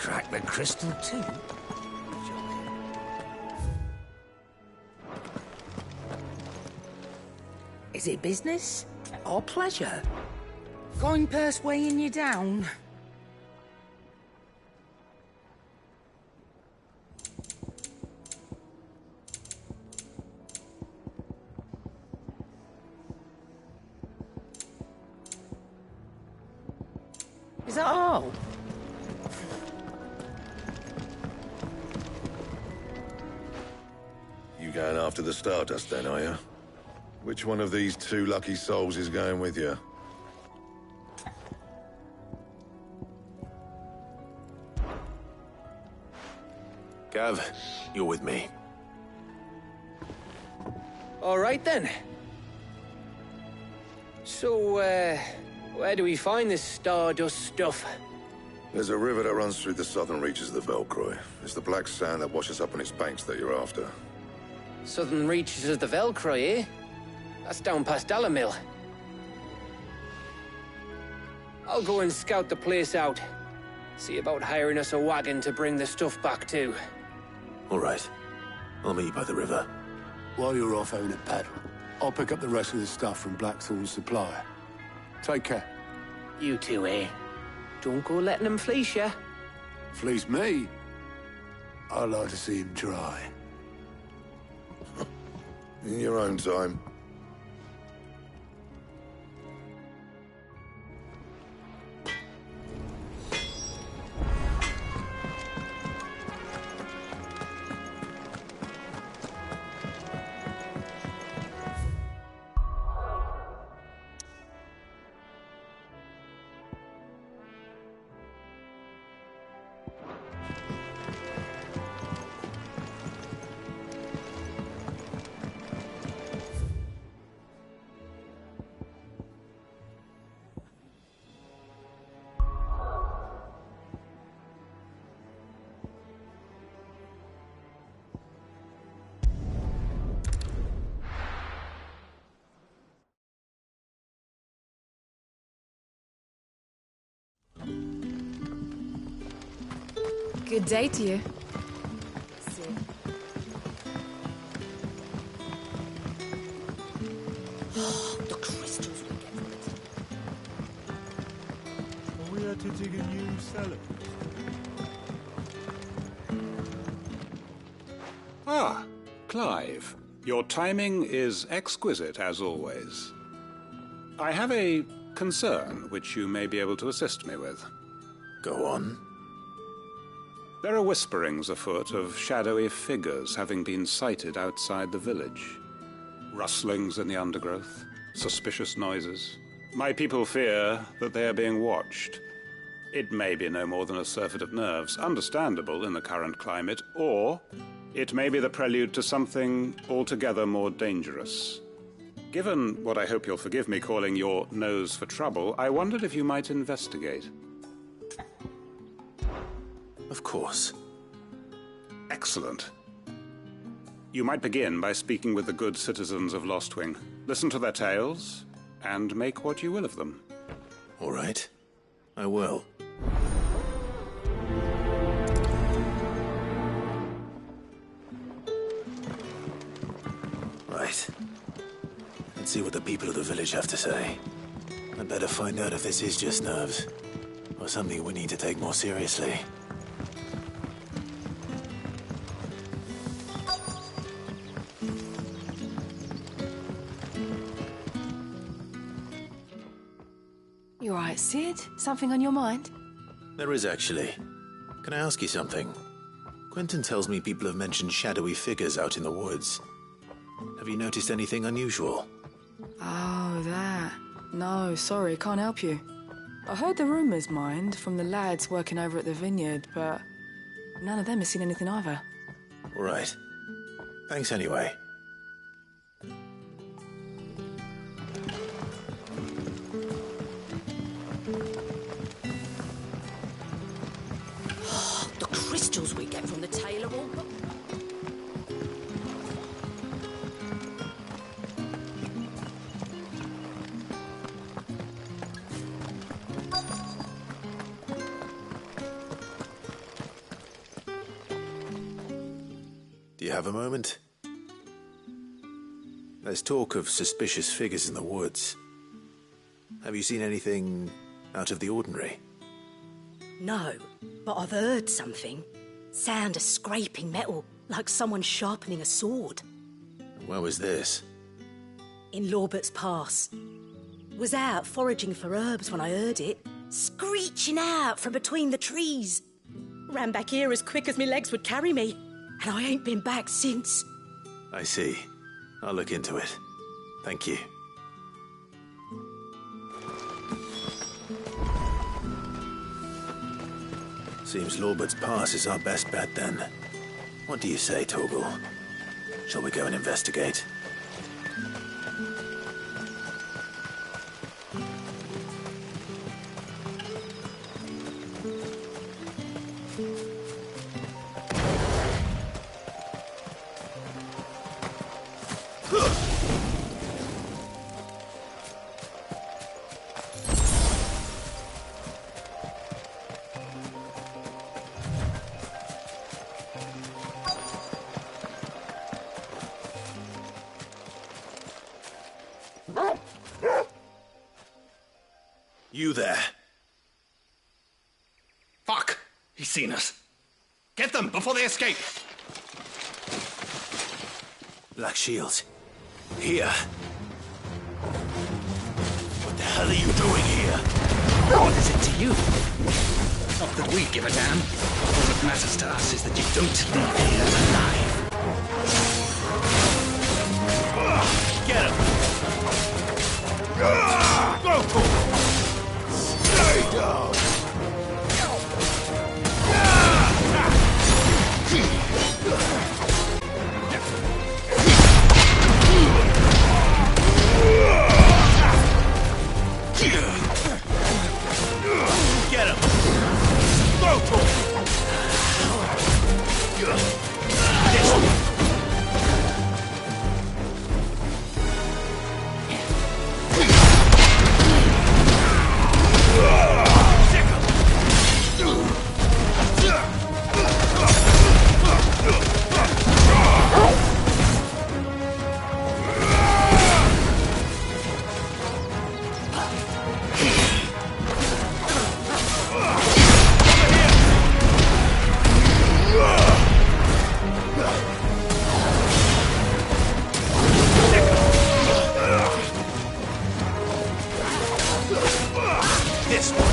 extract the crystal too. Is it business or pleasure? Coin purse weighing you down? Is that all? You going after the Stardust then, are you? Which one of these two lucky souls is going with you? Gav, you're with me. All right then. So, where do we find this Stardust stuff? There's a river that runs through the southern reaches of the Velcroy. It's the black sand that washes up on its banks that you're after. Southern reaches of the Velcroy, eh? That's down past Dalamil. I'll go and scout the place out. See about hiring us a wagon to bring the stuff back to. All right. I'll meet you by the river. While you're off having a paddle, I'll pick up the rest of the stuff from Blackthorn's supplier. Take care. You two, eh? Don't go letting them fleece ya. Fleece me? I'd like to see him try. In your own time. Good day to you. The crystals we get from it. Are we had to dig a new cellar? Ah, Clive. Your timing is exquisite, as always. I have a concern which you may be able to assist me with. Go on. There are whisperings afoot of shadowy figures having been sighted outside the village. Rustlings in the undergrowth, suspicious noises. My people fear that they are being watched. It may be no more than a surfeit of nerves, understandable in the current climate, or it may be the prelude to something altogether more dangerous. Given what I hope you'll forgive me calling your nose for trouble, I wondered if you might investigate. Of course. Excellent. You might begin by speaking with the good citizens of Lostwing. Listen to their tales, and make what you will of them. All right. I will. Right. Let's see what the people of the village have to say. I'd better find out if this is just nerves, or something we need to take more seriously. You all right, Sid? Something on your mind? There is, actually. Can I ask you something? Quentin tells me people have mentioned shadowy figures out in the woods. Have you noticed anything unusual? Oh, that. No, sorry, can't help you. I heard the rumours, mind, from the lads working over at the vineyard, but none of them has seen anything either. All right. Thanks anyway. The crystals we get from the tailor all... you have a moment? There's talk of suspicious figures in the woods. Have you seen anything out of the ordinary? No, but I've heard something. Sound of scraping metal, like someone sharpening a sword. Where was this? In Lorbert's Pass. Was out foraging for herbs when I heard it, screeching out from between the trees. Ran back here as quick as my legs would carry me, and I ain't been back since. I see. I'll look into it. Thank you. Seems Lorbert's Pass is our best bet then. What do you say, Torgal? Shall we go and investigate? You there. Fuck! He's seen us. Get them before they escape! Black Shield. Here. What the hell are you doing here? What is it to you? Not that we give a damn. All that matters to us is that you don't leave here alive. Get him! Go for it! Stay down! Get him! Go for it! This one!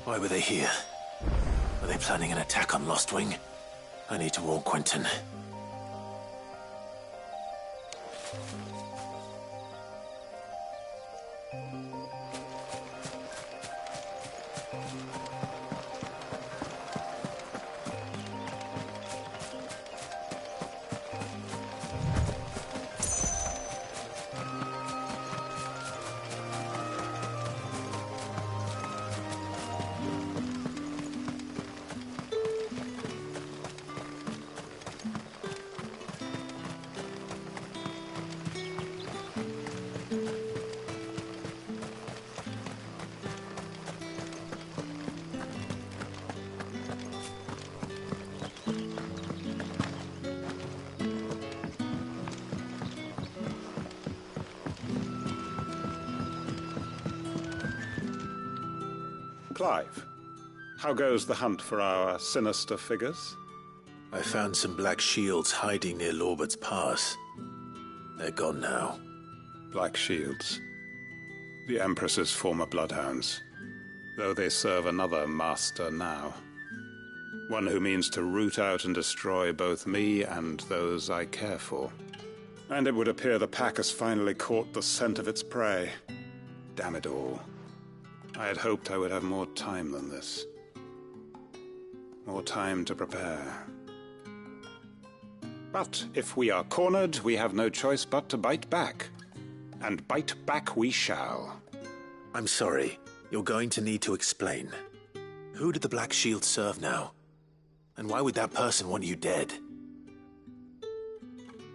Why were they here? Are they planning an attack on Lostwing? I need to warn Quentin. Clive, how goes the hunt for our sinister figures? I found some black shields hiding near Lorbert's Pass. They're gone now. Black Shields. The Empress's former bloodhounds, though they serve another master now. One who means to root out and destroy both me and those I care for. And it would appear the pack has finally caught the scent of its prey. Damn it all. I had hoped I would have more time than this. More time to prepare. But if we are cornered, we have no choice but to bite back. And bite back we shall. I'm sorry. You're going to need to explain. Who did the Black Shield serve now? And why would that person want you dead?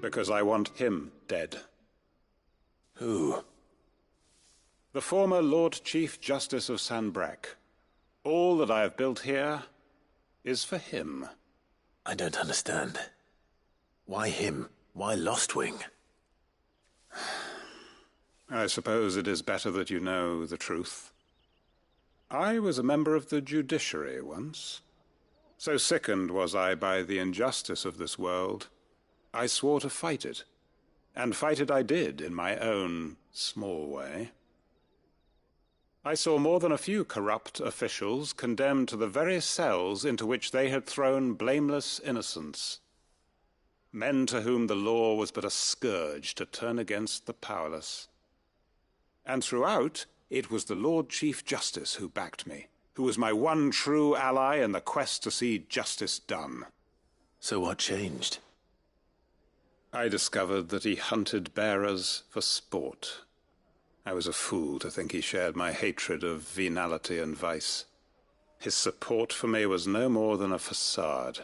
Because I want him dead. Who? The former Lord Chief Justice of Sanbreque. All that I have built here is for him. I don't understand. Why him? Why Lostwing? I suppose it is better that you know the truth. I was a member of the judiciary once. So sickened was I by the injustice of this world, I swore to fight it. And fight it I did, in my own small way. I saw more than a few corrupt officials condemned to the very cells into which they had thrown blameless innocents. Men to whom the law was but a scourge to turn against the powerless. And throughout, it was the Lord Chief Justice who backed me, who was my one true ally in the quest to see justice done. So what changed? I discovered that he hunted bearers for sport. I was a fool to think he shared my hatred of venality and vice. His support for me was no more than a facade,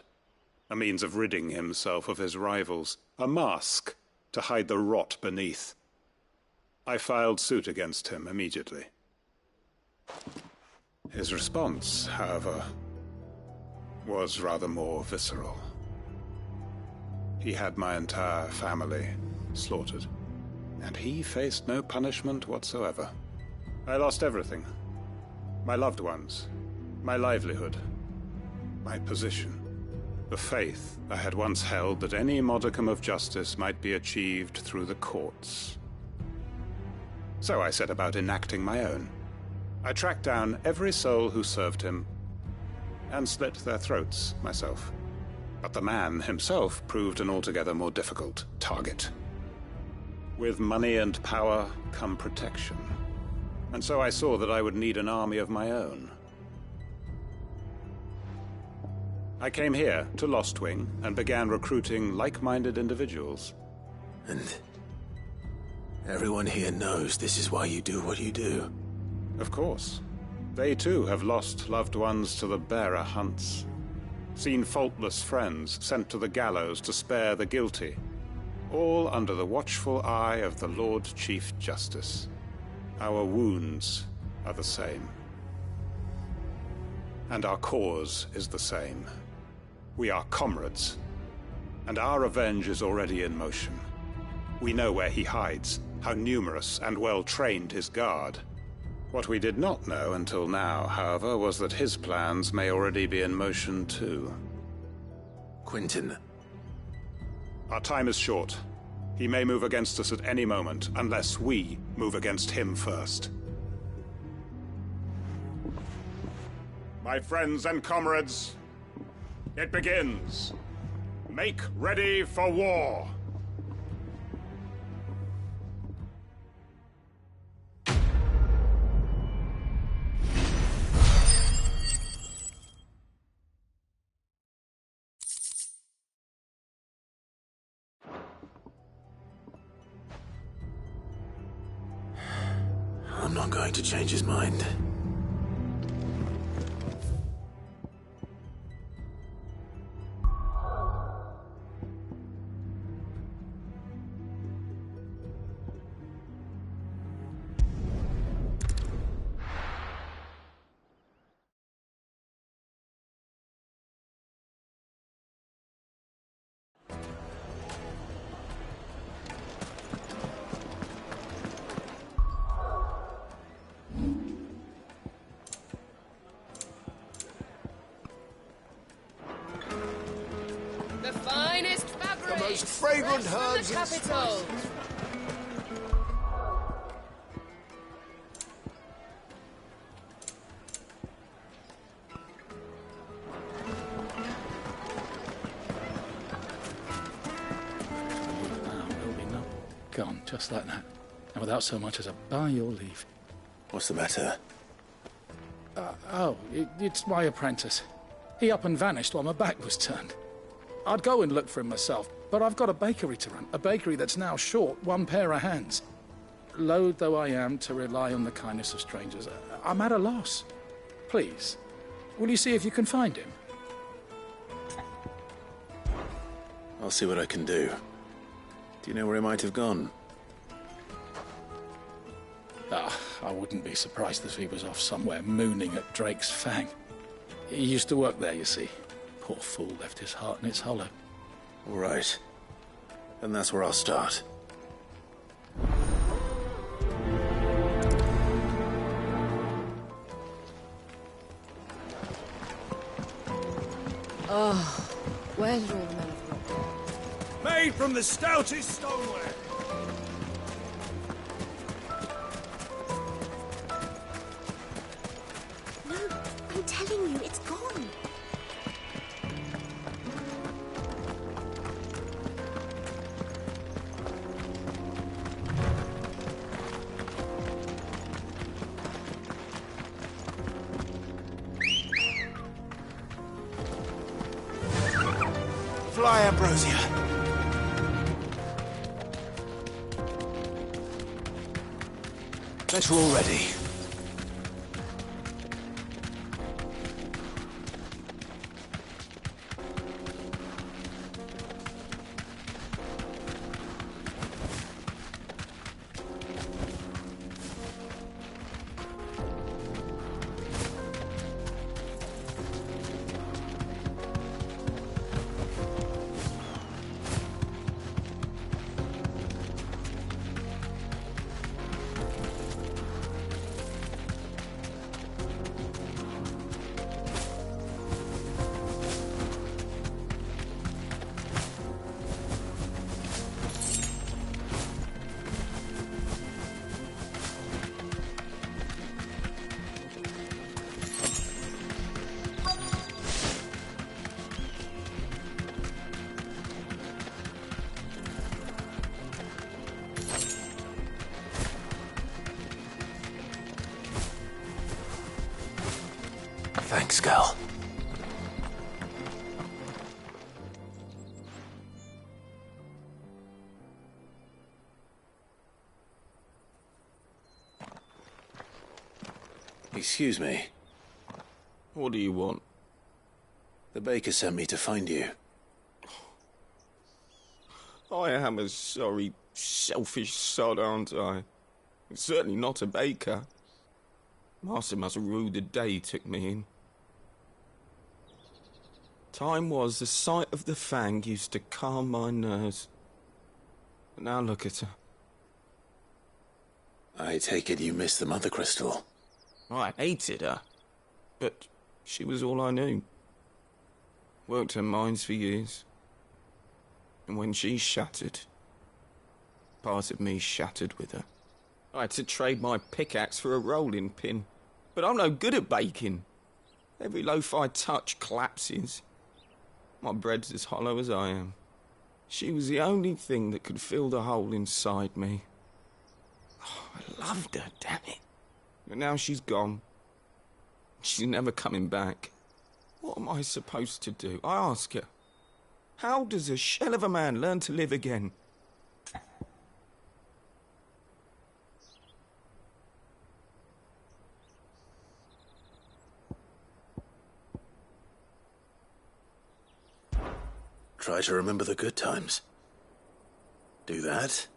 a means of ridding himself of his rivals, a mask to hide the rot beneath. I filed suit against him immediately. His response, however, was rather more visceral. He had my entire family slaughtered, and he faced no punishment whatsoever. I lost everything. My loved ones, my livelihood, my position, the faith I had once held that any modicum of justice might be achieved through the courts. So I set about enacting my own. I tracked down every soul who served him, and slit their throats myself. But the man himself proved an altogether more difficult target. With money and power come protection, and so I saw that I would need an army of my own. I came here to Lostwing and began recruiting like-minded individuals. And everyone here knows this is why you do what you do. Of course. They too have lost loved ones to the bearer hunts. Seen faultless friends sent to the gallows to spare the guilty. All under the watchful eye of the Lord Chief Justice. Our wounds are the same. And our cause is the same. We are comrades. And our revenge is already in motion. We know where he hides, how numerous and well-trained his guard. What we did not know until now, however, was that his plans may already be in motion too. Quentin. Our time is short. He may move against us at any moment, unless we move against him first. My friends and comrades, it begins. Make ready for war. I'm not going to change his mind. most fragrant herbs in capital. Gone, just like that. And without so much as a by your leave. What's the matter? It's my apprentice. He up and vanished while my back was turned. I'd go and look for him myself, but I've got a bakery to run. A bakery that's now short one pair of hands. Loath though I am to rely on the kindness of strangers, I'm at a loss. Please, will you see if you can find him? I'll see what I can do. Do you know where he might have gone? I wouldn't be surprised if he was off somewhere mooning at Drake's Fang. He used to work there, you see. Poor fool left his heart in its hollow. All right. And that's where I'll start. Oh, where did all the men flock? Made from the stoutest stoneware. No, I'm telling you, it's gone. Fly, Ambrosia. Better already. Thanks, Gal. Excuse me. What do you want? The baker sent me to find you. I am a sorry, selfish sod, aren't I? Certainly not a baker. Master must have ruled the day he took me in. Time was the sight of the Fang used to calm my nerves. But now look at her. I take it you missed the Mother Crystal. I hated her, but she was all I knew. Worked her mines for years. And when she shattered, part of me shattered with her. I had to trade my pickaxe for a rolling pin. But I'm no good at baking. Every loaf I touch collapses. My bread's as hollow as I am. She was the only thing that could fill the hole inside me. Oh, I loved her, damn it. But now she's gone. She's never coming back. What am I supposed to do? I ask her. How does a shell of a man learn to live again? Try to remember the good times. Do that,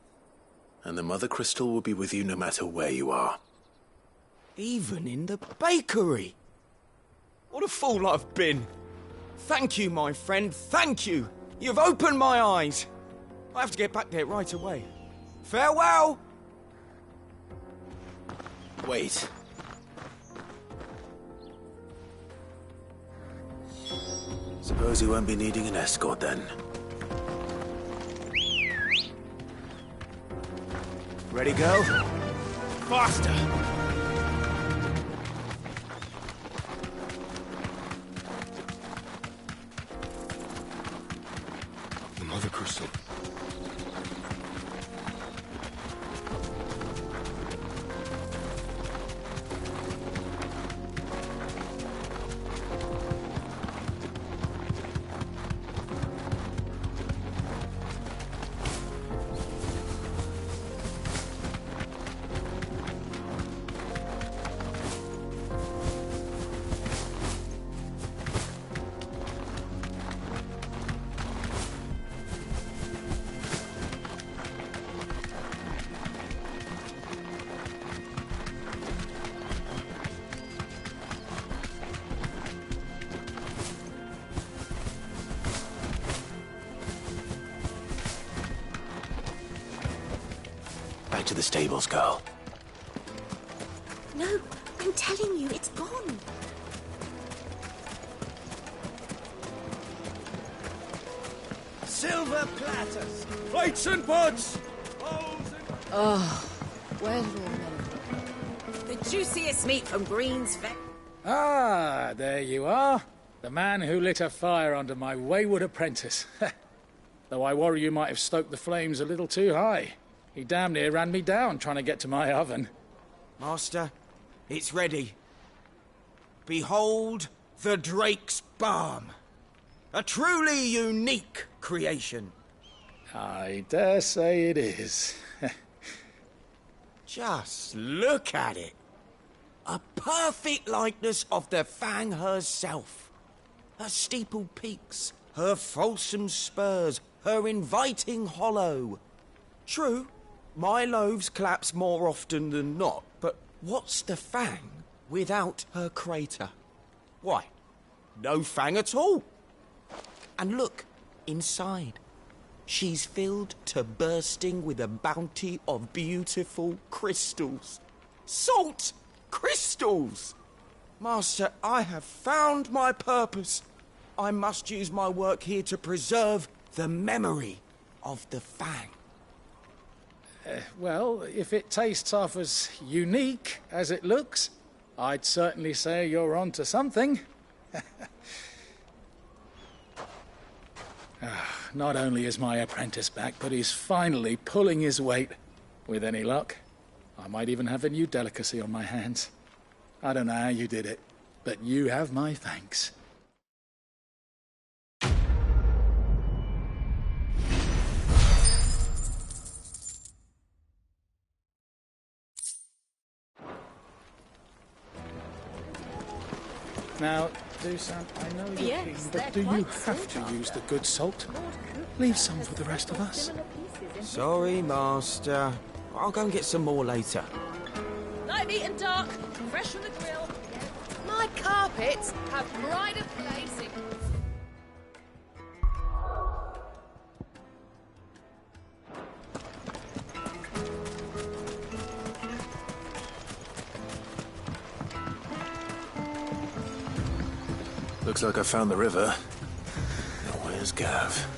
and the Mother Crystal will be with you no matter where you are. Even in the bakery. What a fool I've been. Thank you, my friend, thank you. You've opened my eyes. I have to get back there right away. Farewell! Wait. Suppose you won't be needing an escort then. Ready, go? Faster! The Mother Crystal. Back to the stables, girl. No, I'm telling you, it's gone. Silver platters, plates and pots, bowls and... Oh, where's all the The juiciest meat from Green's Vet. Ah, there you are. The man who lit a fire under my wayward apprentice. Though I worry you might have stoked the flames a little too high. He damn near ran me down trying to get to my oven. Master, it's ready. Behold the Drake's Balm. A truly unique creation. I dare say it is. Just look at it. A perfect likeness of the Fang herself. Her steeple peaks, her fulsome spurs, her inviting hollow. True, my loaves collapse more often than not, but what's the Fang without her crater? Why, no Fang at all. And look, inside. She's filled to bursting with a bounty of beautiful crystals. Salt crystals! Master, I have found my purpose. I must use my work here to preserve the memory of the Fang. Well, if it tastes half as unique as it looks, I'd certainly say you're onto something. Not only is my apprentice back, but he's finally pulling his weight. With any luck, I might even have a new delicacy on my hands. I don't know how you did it, but you have my thanks. Now, Dusan, I know you're Yes, keen, they're but do you quite have to sought use the good salt? Leave some for the rest of us. Sorry, Master. I'll go and get some more later. Light meat and dark, fresh from the grill. My carpets have pride of place in... Looks like I found the river. Now where's Gav?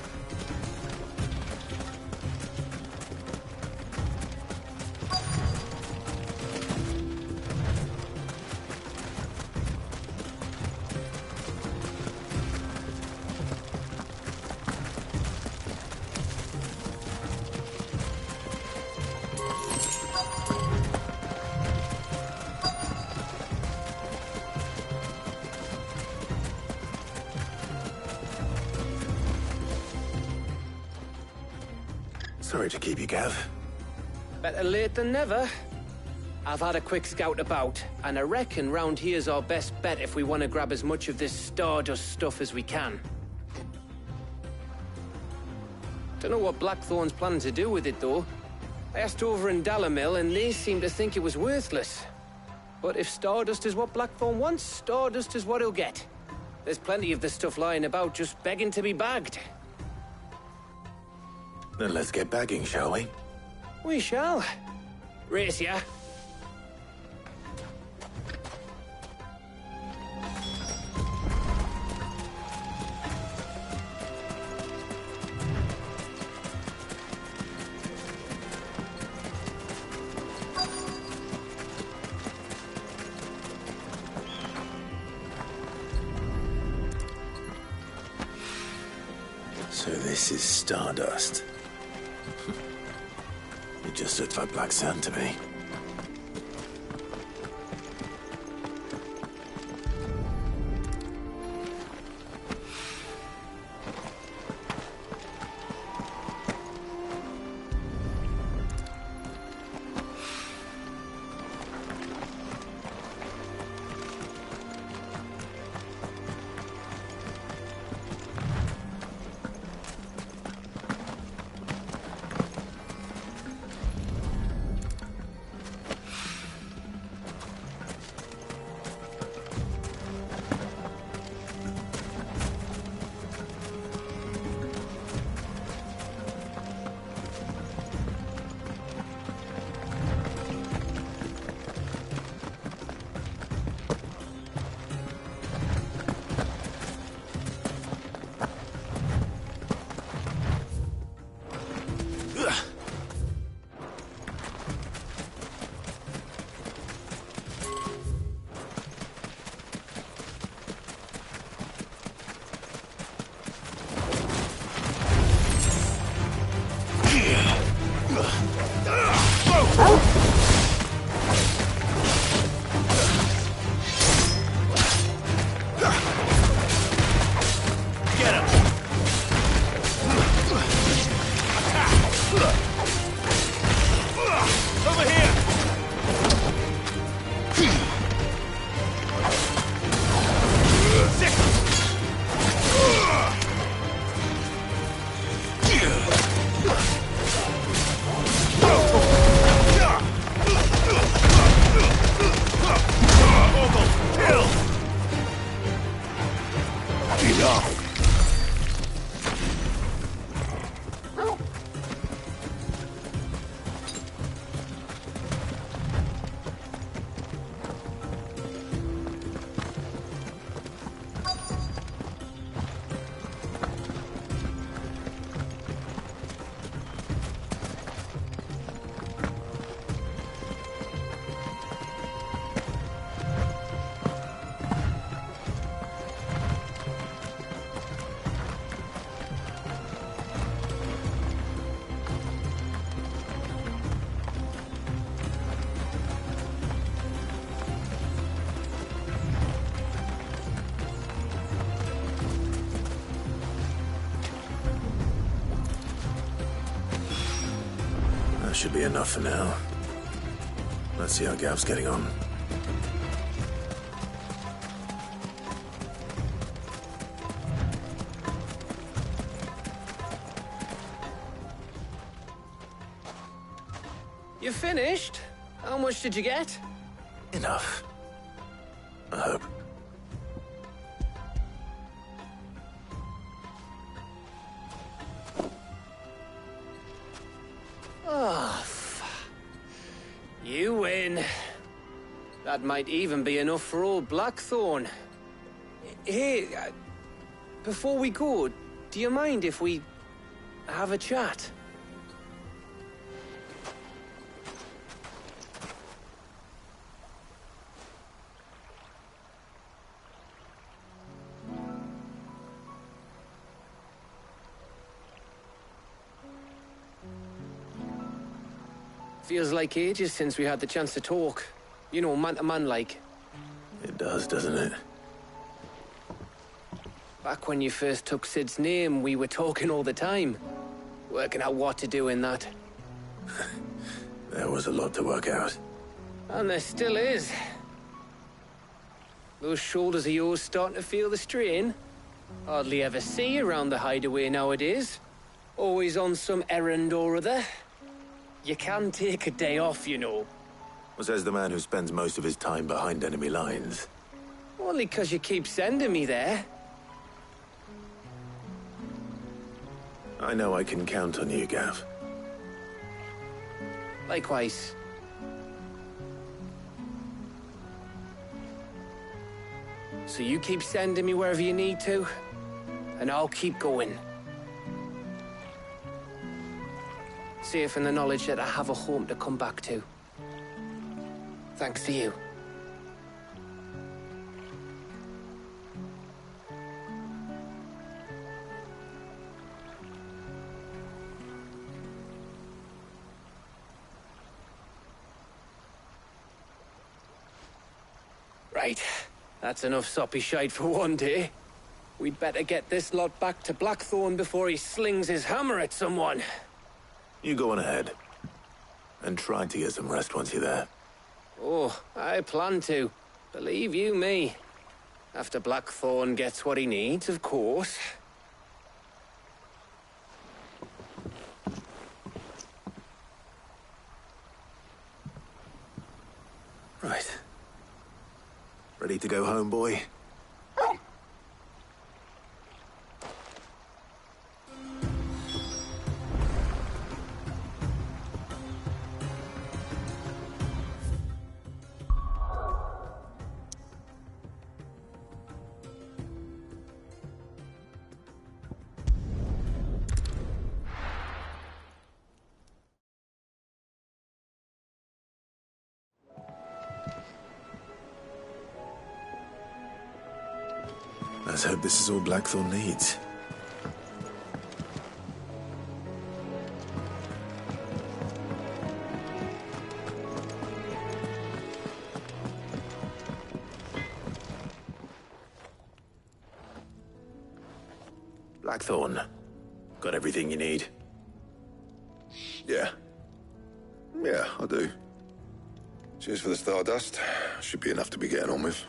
Sorry to keep you, Gav. Better late than never. I've had a quick scout about, and I reckon round here's our best bet if we want to grab as much of this Stardust stuff as we can. Don't know what Blackthorn's planning to do with it, though. I asked over in Dalamil, and they seem to think it was worthless. But if Stardust is what Blackthorn wants, Stardust is what he'll get. There's plenty of this stuff lying about, just begging to be bagged. Then let's get bagging, shall we? We shall. Race ya. This is Stardust. It just looks like black sand to me. Should be enough for now. Let's see how Gav's getting on. You finished? How much did you get? Enough. I hope. You win. That might even be enough for old Blackthorn. Hey, before we go, do you mind if we have a chat? Feels like ages since we had the chance to talk. You know, man to man like. It does, doesn't it? Back when you first took Sid's name, we were talking all the time. Working out what to do in that. There was a lot to work out. And there still is. Those shoulders of yours starting to feel the strain. Hardly ever see you around the hideaway nowadays. Always on some errand or other. You can take a day off, you know. Says the man who spends most of his time behind enemy lines. Only 'cause you keep sending me there. I know I can count on you, Gav. Likewise. So you keep sending me wherever you need to, and I'll keep going. Safe in the knowledge that I have a home to come back to. Thanks to you. Right. That's enough soppy shite for one day. We'd better get this lot back to Blackthorn before he slings his hammer at someone. You go on ahead. And try to get some rest once you're there. Oh, I plan to. Believe you me. After Blackthorn gets what he needs, of course. Right. Ready to go home, boy? Let's hope this is all Blackthorn needs. Blackthorn, got everything you need? Yeah. Yeah, I do. Cheers for the Stardust. Should be enough to be getting on with.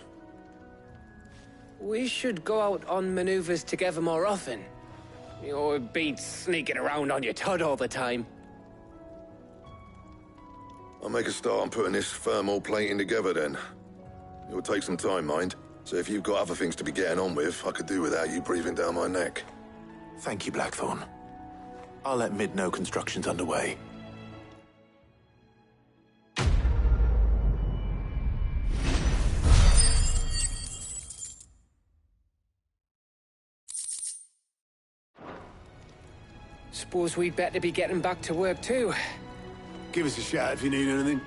We should go out on maneuvers together more often. You're beat sneaking around on your Todd all the time. I'll make a start on putting this thermal plating together then. It will take some time, mind. So if you've got other things to be getting on with, I could do without you breathing down my neck. Thank you, Blackthorn. I'll let Mid know construction's underway. Suppose we'd better be getting back to work too. Give us a shout if you need anything.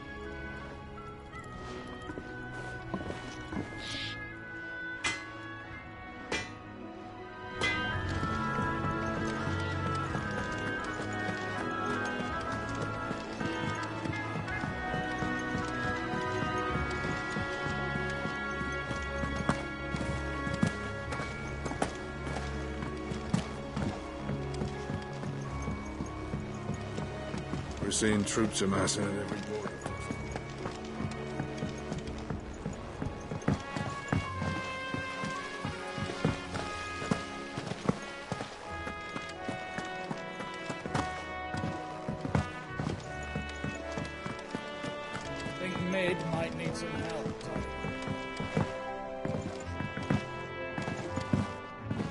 We're seeing troops amassing at every border. I think Mid might need some help, Tony.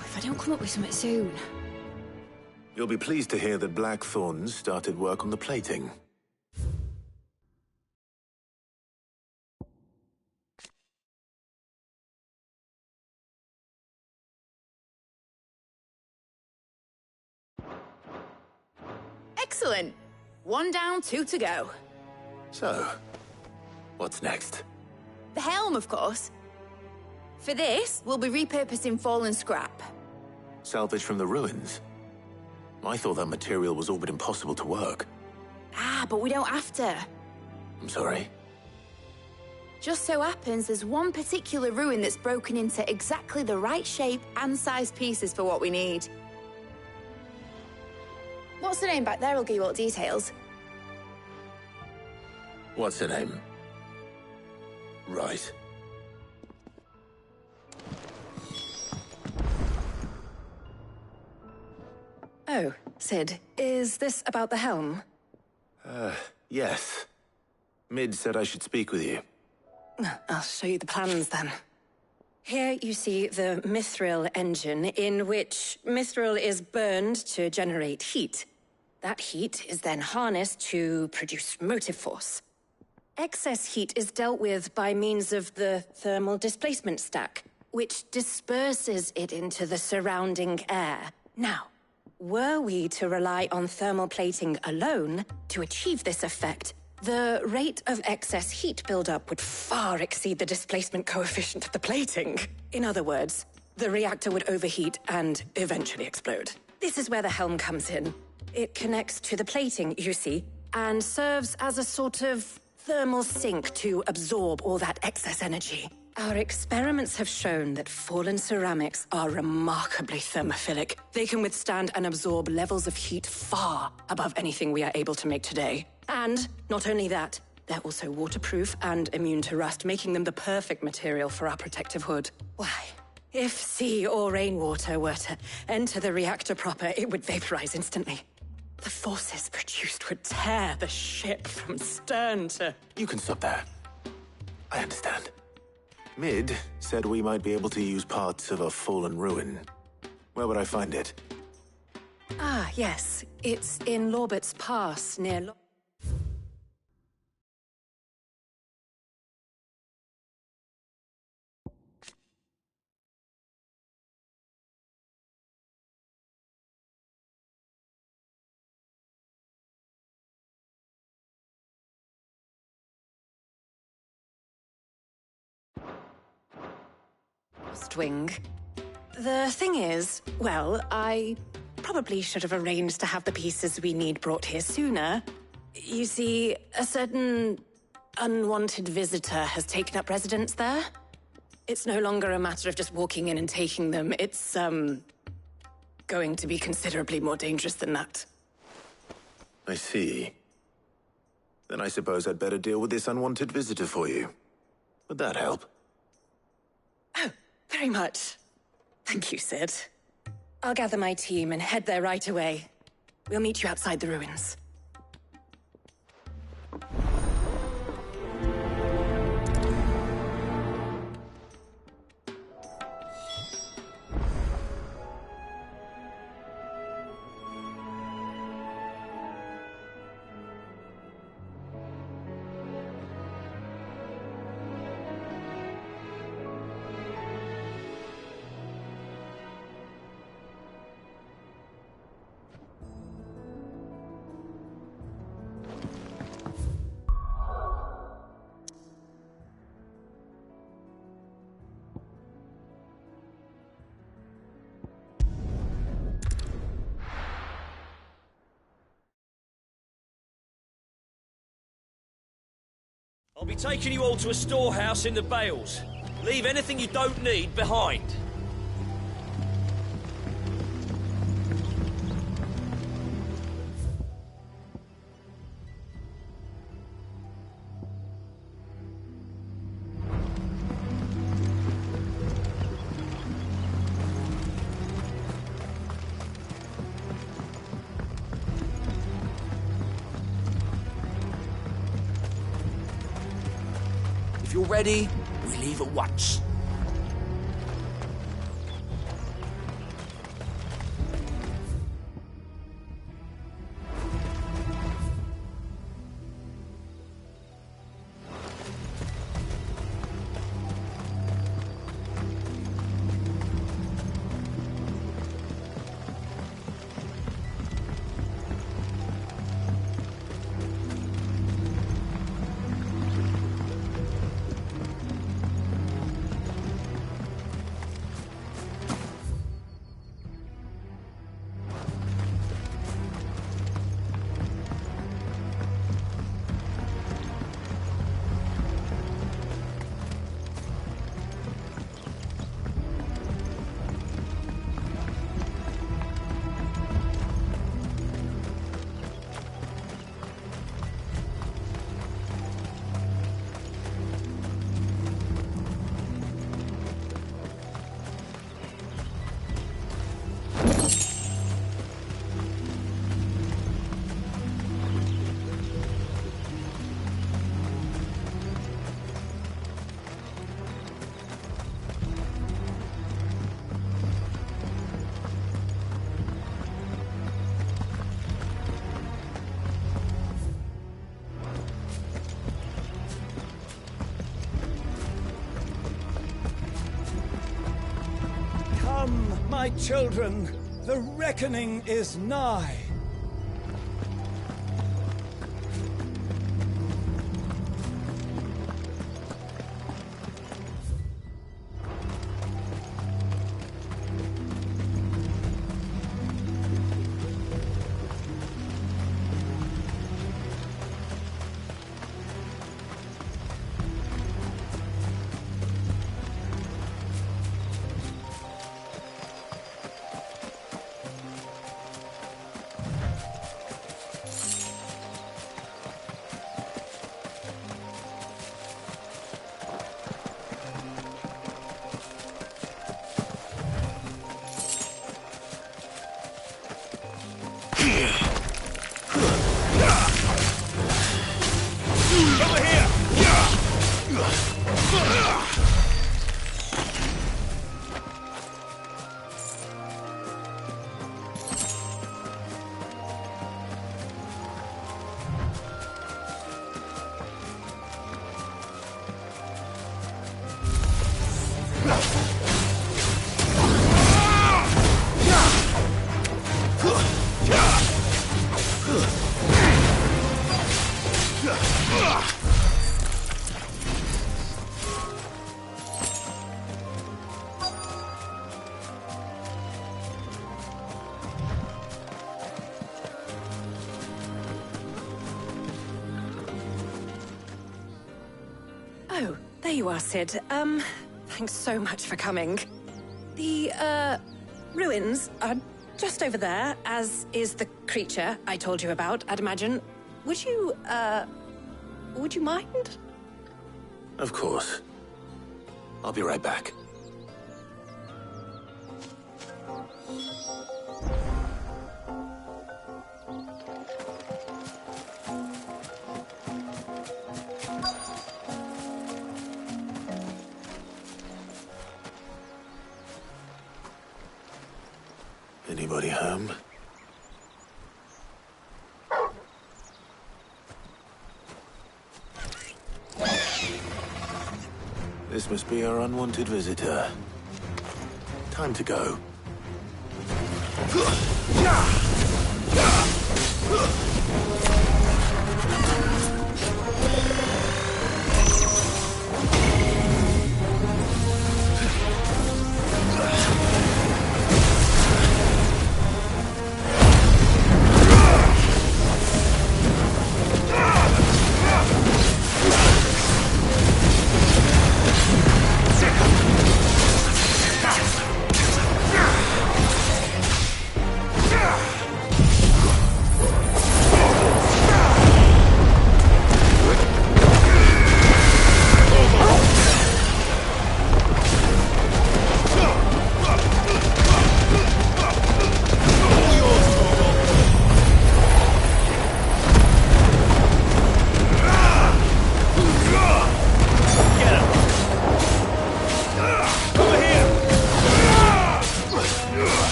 If I don't come up with something soon. You'll be pleased to hear that Blackthorn's started work on the plating. Excellent. 1 down, 2 to go. So, what's next? The helm, of course. For this, we'll be repurposing fallen scrap. Salvage from the ruins? I thought that material was all but impossible to work. Ah, but we don't have to. I'm sorry. Just so happens there's one particular ruin that's broken into exactly the right shape and size pieces for what we need. What's the name back there? I'll give you all the details. What's her name? Right. Oh, Sid, is this about the helm? Yes. Mid said I should speak with you. I'll show you the plans then. Here you see the Mithril engine, in which Mithril is burned to generate heat. That heat is then harnessed to produce motive force. Excess heat is dealt with by means of the thermal displacement stack, which disperses it into the surrounding air. Now, were we to rely on thermal plating alone to achieve this effect, the rate of excess heat buildup would far exceed the displacement coefficient of the plating. In other words, the reactor would overheat and eventually explode. This is where the helm comes in. It connects to the plating, you see, and serves as a sort of thermal sink to absorb all that excess energy. Our experiments have shown that fallen ceramics are remarkably thermophilic. They can withstand and absorb levels of heat far above anything we are able to make today. And not only that, they're also waterproof and immune to rust, making them the perfect material for our protective hood. Why, if sea or rainwater were to enter the reactor proper, it would vaporize instantly. The forces produced would tear the ship from stern to... You can stop there. I understand. Mid said we might be able to use parts of a fallen ruin. Where would I find it? Ah, yes. It's in Lorbert's Pass, near... Wing. The thing is, well, I probably should have arranged to have the pieces we need brought here sooner. You see, a certain unwanted visitor has taken up residence there. It's no longer a matter of just walking in and taking them. It's, going to be considerably more dangerous than that. I see. Then I suppose I'd better deal with this unwanted visitor for you. Would that help? Oh, very much. Thank you, Sid. I'll gather my team and head there right away. We'll meet you outside the ruins. I'll be taking you all to a storehouse in the Bales. Leave anything you don't need behind. If you're ready, we leave at once. My children, the reckoning is nigh. Over here! Oh, there you are, Sid. Thanks so much for coming. The, ruins are just over there, as is the creature I told you about, I'd imagine. Would you mind? Of course. I'll be right back. Anybody home? This must be our unwanted visitor. Time to go.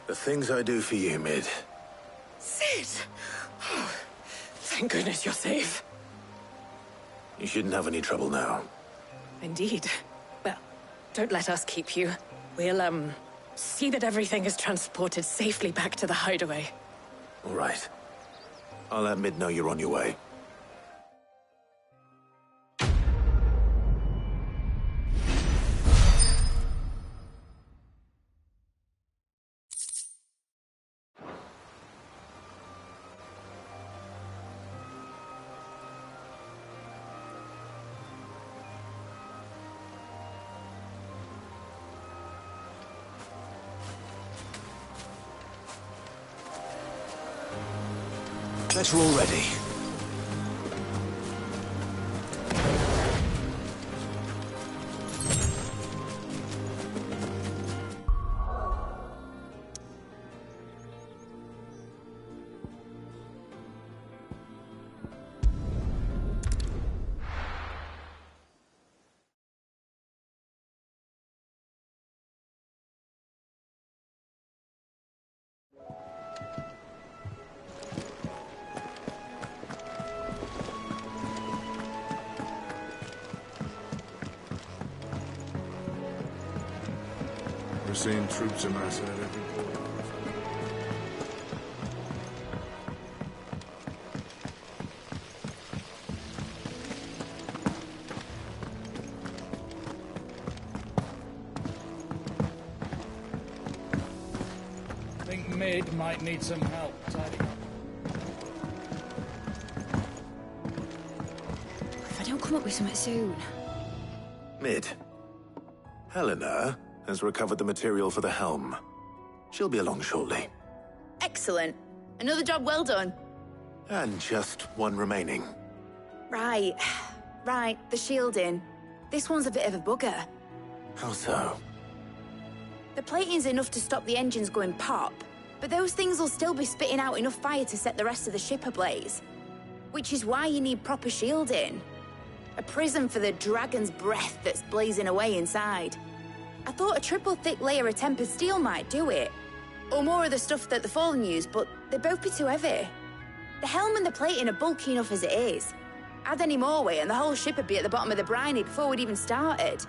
The things I do for you, Mid. Sid! Oh, thank goodness you're safe. You shouldn't have any trouble now. Indeed. Well, don't let us keep you. We'll, see that everything is transported safely back to the hideaway. All right. I'll let Mid know you're on your way. Better already. I've seen troops amass at every port. Think Mid might need some help tidying up. If I don't come up with something soon. Mid. Helena has recovered the material for the helm. She'll be along shortly. Excellent. Another job well done. And just one remaining. Right. Right, the shielding. This one's a bit of a bugger. How so? The plating's enough to stop the engines going pop, but those things will still be spitting out enough fire to set the rest of the ship ablaze. Which is why you need proper shielding. A prism for the dragon's breath that's blazing away inside. I thought a triple thick layer of tempered steel might do it. Or more of the stuff that the Fallen use, but they'd both be too heavy. The helm and the plating are bulky enough as it is. Add any more weight and the whole ship would be at the bottom of the briny before we'd even started.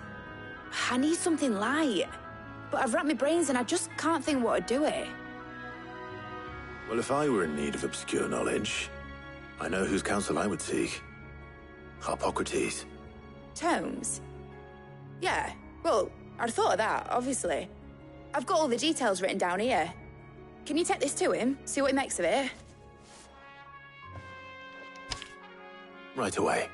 I need something light. But I've racked my brains and I just can't think what would do it. Well, if I were in need of obscure knowledge, I know whose counsel I would seek. Harpocrates. Tomes? Yeah, well, I'd thought of that, obviously. I've got all the details written down here. Can you take this to him, see what he makes of it? Right away.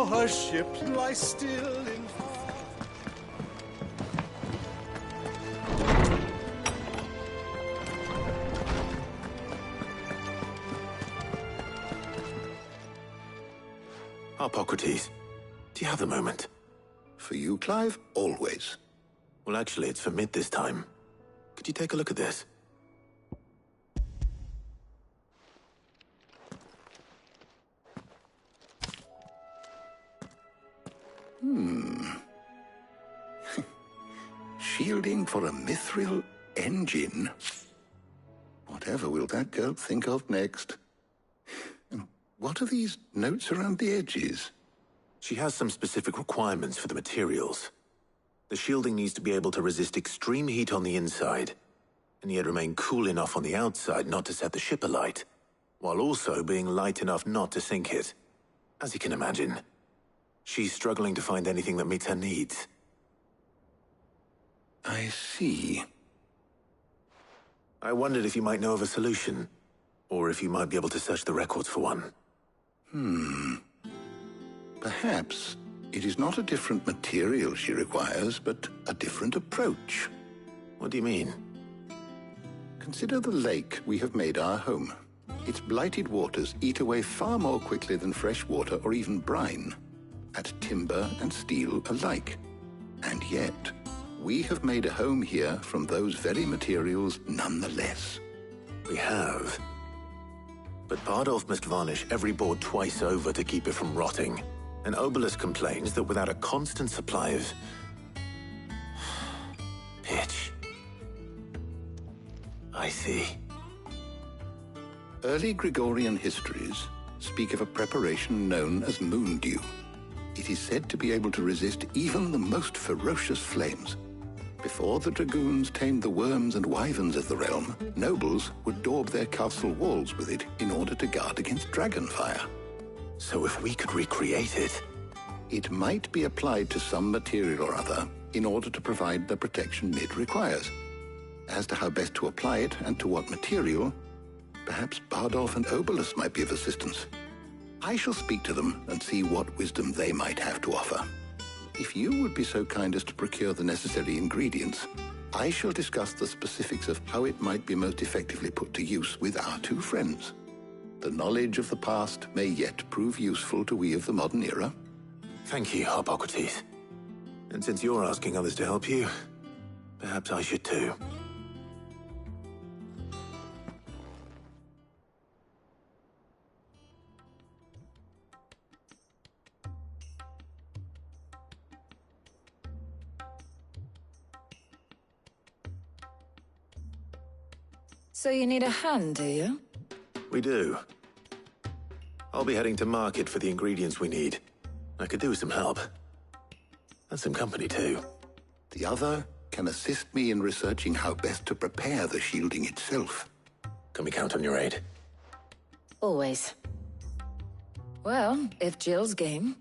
Our ship lies still in Harpocrates, do you have a moment? For you, Clive? Always. Well, actually, it's for Mid this time. Could you take a look at this? Shielding for a mithril engine? Whatever will that girl think of next? And what are these notes around the edges? She has some specific requirements for the materials. The shielding needs to be able to resist extreme heat on the inside, and yet remain cool enough on the outside not to set the ship alight, while also being light enough not to sink it. As you can imagine, she's struggling to find anything that meets her needs. I see. I wondered if you might know of a solution, or if you might be able to search the records for one. Perhaps it is not a different material she requires, but a different approach. What do you mean? Consider the lake we have made our home. Its blighted waters eat away far more quickly than fresh water or even brine, at timber and steel alike. And yet, we have made a home here from those very materials nonetheless. We have. But Bardolph must varnish every board twice over to keep it from rotting. And Obelus complains that without a constant supply of pitch. I see. Early Gregorian histories speak of a preparation known as moon dew. It is said to be able to resist even the most ferocious flames. Before the dragoons tamed the worms and wyverns of the realm, nobles would daub their castle walls with it in order to guard against dragon fire. So if we could recreate it... It might be applied to some material or other in order to provide the protection Mid requires. As to how best to apply it and to what material, perhaps Bardolph and Obelus might be of assistance. I shall speak to them and see what wisdom they might have to offer. If you would be so kind as to procure the necessary ingredients, I shall discuss the specifics of how it might be most effectively put to use with our two friends. The knowledge of the past may yet prove useful to we of the modern era. Thank you, Hippocrates. And since you're asking others to help you, perhaps I should too. So you need a hand, do you? We do. I'll be heading to market for the ingredients we need. I could do with some help. And some company, too. The other can assist me in researching how best to prepare the shielding itself. Can we count on your aid? Always. Well, if Jill's game.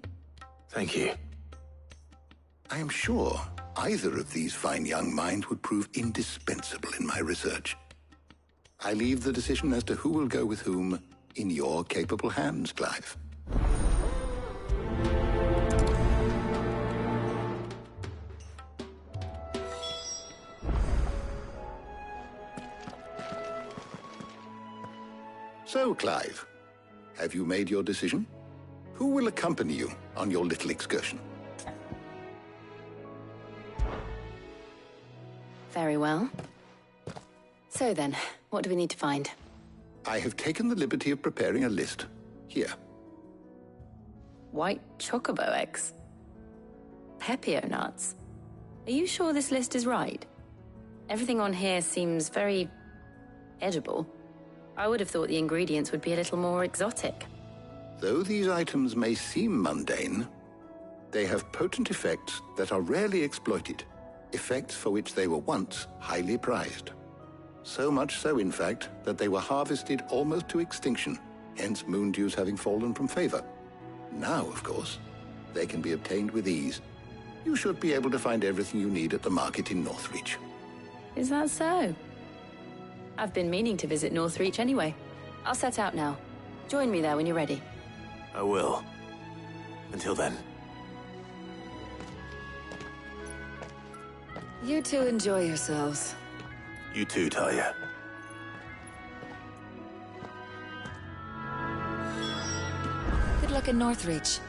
Thank you. I am sure either of these fine young minds would prove indispensable in my research. I leave the decision as to who will go with whom in your capable hands, Clive. So, Clive, have you made your decision? Who will accompany you on your little excursion? Very well. So then, what do we need to find? I have taken the liberty of preparing a list. Here. White chocobo eggs. Pepio nuts. Are you sure this list is right? Everything on here seems very edible. I would have thought the ingredients would be a little more exotic. Though these items may seem mundane, they have potent effects that are rarely exploited, effects for which they were once highly prized. So much so, in fact, that they were harvested almost to extinction, hence moon dews having fallen from favor. Now, of course, they can be obtained with ease. You should be able to find everything you need at the market in Northreach. Is that so? I've been meaning to visit Northreach anyway. I'll set out now. Join me there when you're ready. I will. Until then. You two enjoy yourselves. You too, Talia. Good luck in Northreach.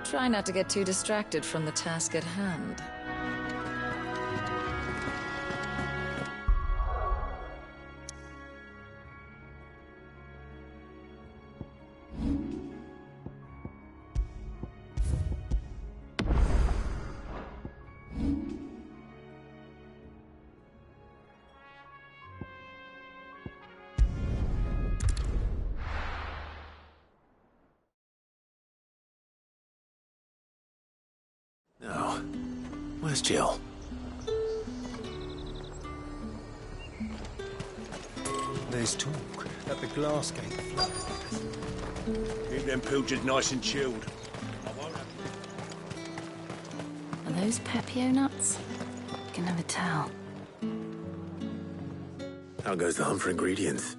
Try not to get too distracted from the task at hand. Now, where's Jill? There's talk that the glass gate flooded. Keep them pilchards nice and chilled. Are those Pepio nuts? I can never tell. How goes the hunt for ingredients?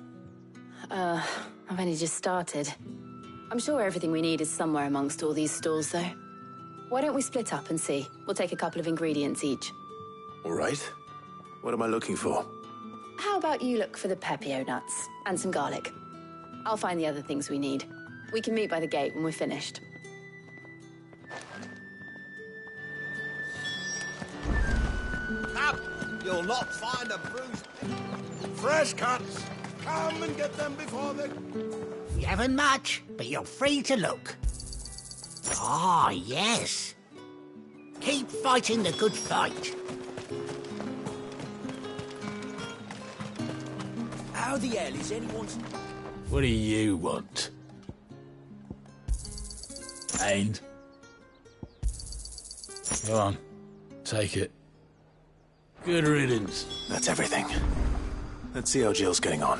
I've only just started. I'm sure everything we need is somewhere amongst all these stalls, though. Why don't we split up and see? We'll take a couple of ingredients each. All right. What am I looking for? How about you look for the Pepio nuts and some garlic? I'll find the other things we need. We can meet by the gate when we're finished. Up! You'll not find a bruised pig. Fresh cuts! Come and get them before they... You haven't much, but you're free to look. Ah, yes. Keep fighting the good fight. How the hell is anyone's... What do you want? And? Go on. Take it. Good riddance. That's everything. Let's see how Jill's getting on.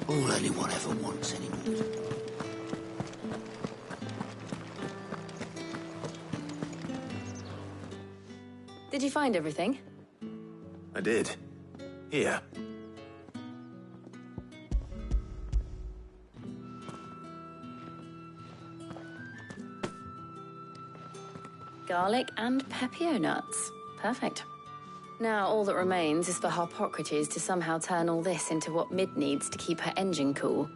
All anyone ever wants anymore. Did you find everything? I did. Here. Garlic and pepio nuts. Perfect. Now all that remains is for Harpocrates to somehow turn all this into what Mid needs to keep her engine cool.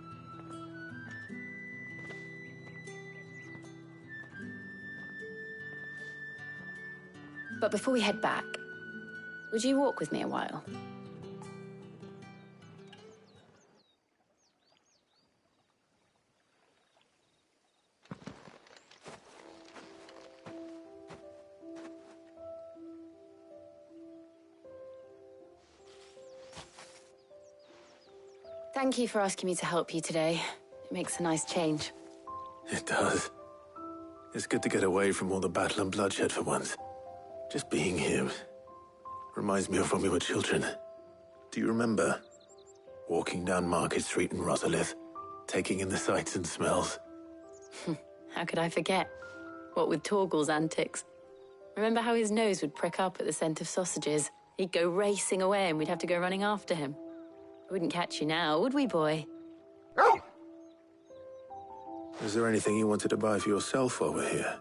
But before we head back, would you walk with me a while? Thank you for asking me to help you today. It makes a nice change. It does. It's good to get away from all the battle and bloodshed for once. Just being here reminds me of when we were children. Do you remember? Walking down Market Street in Rosalith, taking in the sights and smells. How could I forget? What with Torgal's antics. Remember how his nose would prick up at the scent of sausages? He'd go racing away and we'd have to go running after him. We wouldn't catch you now, would we, boy? Is there anything you wanted to buy for yourself while we're here?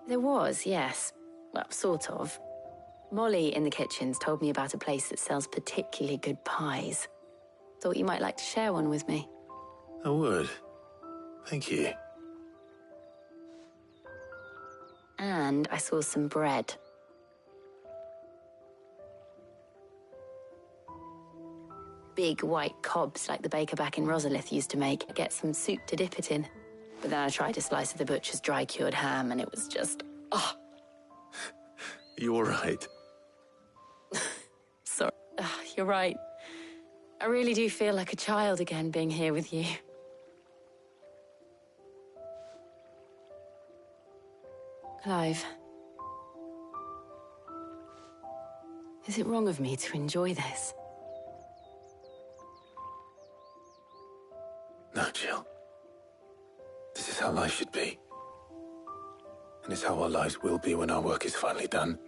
There was, yes. Well, sort of. Molly in the kitchens told me about a place that sells particularly good pies. Thought you might like to share one with me. I would. Thank you. And I saw some bread. Big white cobs like the baker back in Rosalith used to make. Get some soup to dip it in. But then I tried a slice of the butcher's dry-cured ham and it was just... oh. You all right? Sorry. You're right. I really do feel like a child again being here with you. Clive. Is it wrong of me to enjoy this? No, Jill. This is how life should be. And it's how our lives will be when our work is finally done.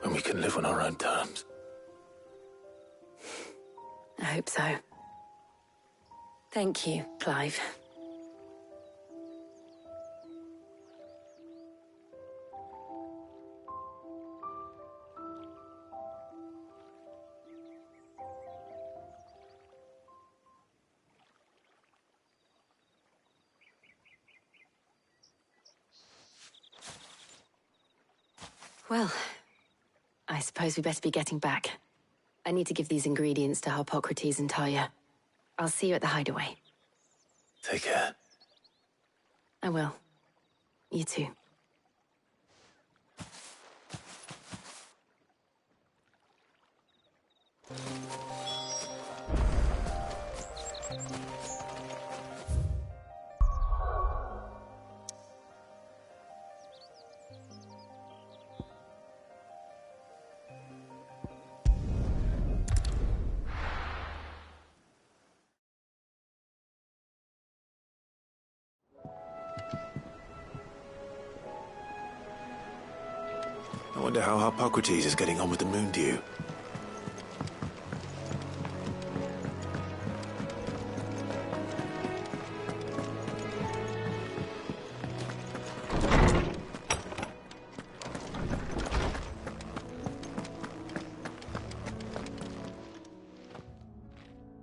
When we can live on our own terms. I hope so. Thank you, Clive. Well, I suppose we better be getting back. I need to give these ingredients to Harpocrates and Tarja. I'll see you at the hideaway. Take care. I will. You too. I wonder how Harpocrates is getting on with the Moondew.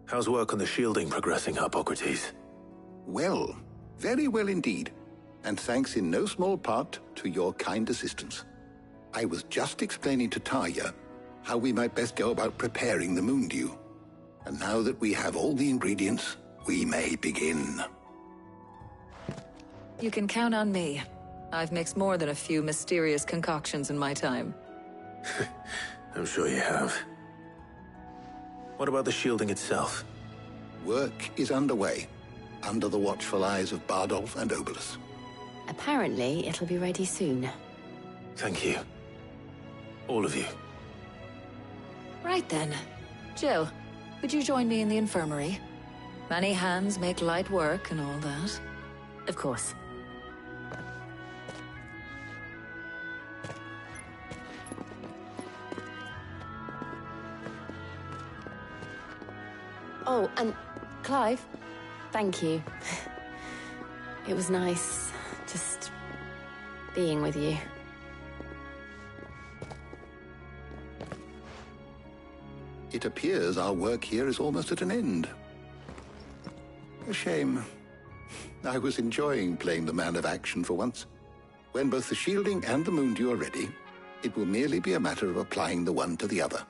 How's work on the shielding progressing, Harpocrates? Well, very well indeed. And thanks in no small part to your kind assistance. I was just explaining to Tarja how we might best go about preparing the Moondew. And now that we have all the ingredients, we may begin. You can count on me. I've mixed more than a few mysterious concoctions in my time. I'm sure you have. What about the shielding itself? Work is underway, under the watchful eyes of Bardolph and Obolus. Apparently, it'll be ready soon. Thank you. All of you. Right then. Jill, would you join me in the infirmary? Many hands make light work and all that. Of course. Oh, and Clive, thank you. It was nice just being with you. it appears our work here is almost at an end. A shame. I was enjoying playing the man of action for once. When both the shielding and the Moondew are ready, it will merely be a matter of applying the one to the other.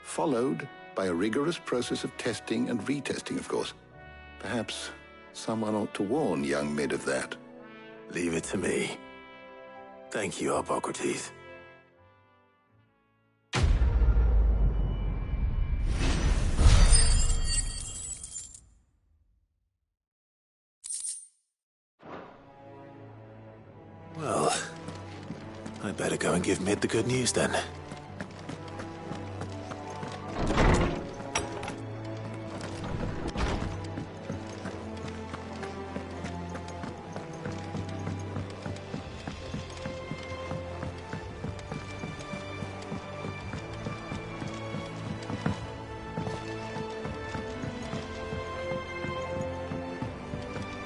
Followed by a rigorous process of testing and retesting, of course. Perhaps someone ought to warn young Mid of that. Leave it to me. Thank you, Hippocrates. Well, I better go and give Mid the good news then.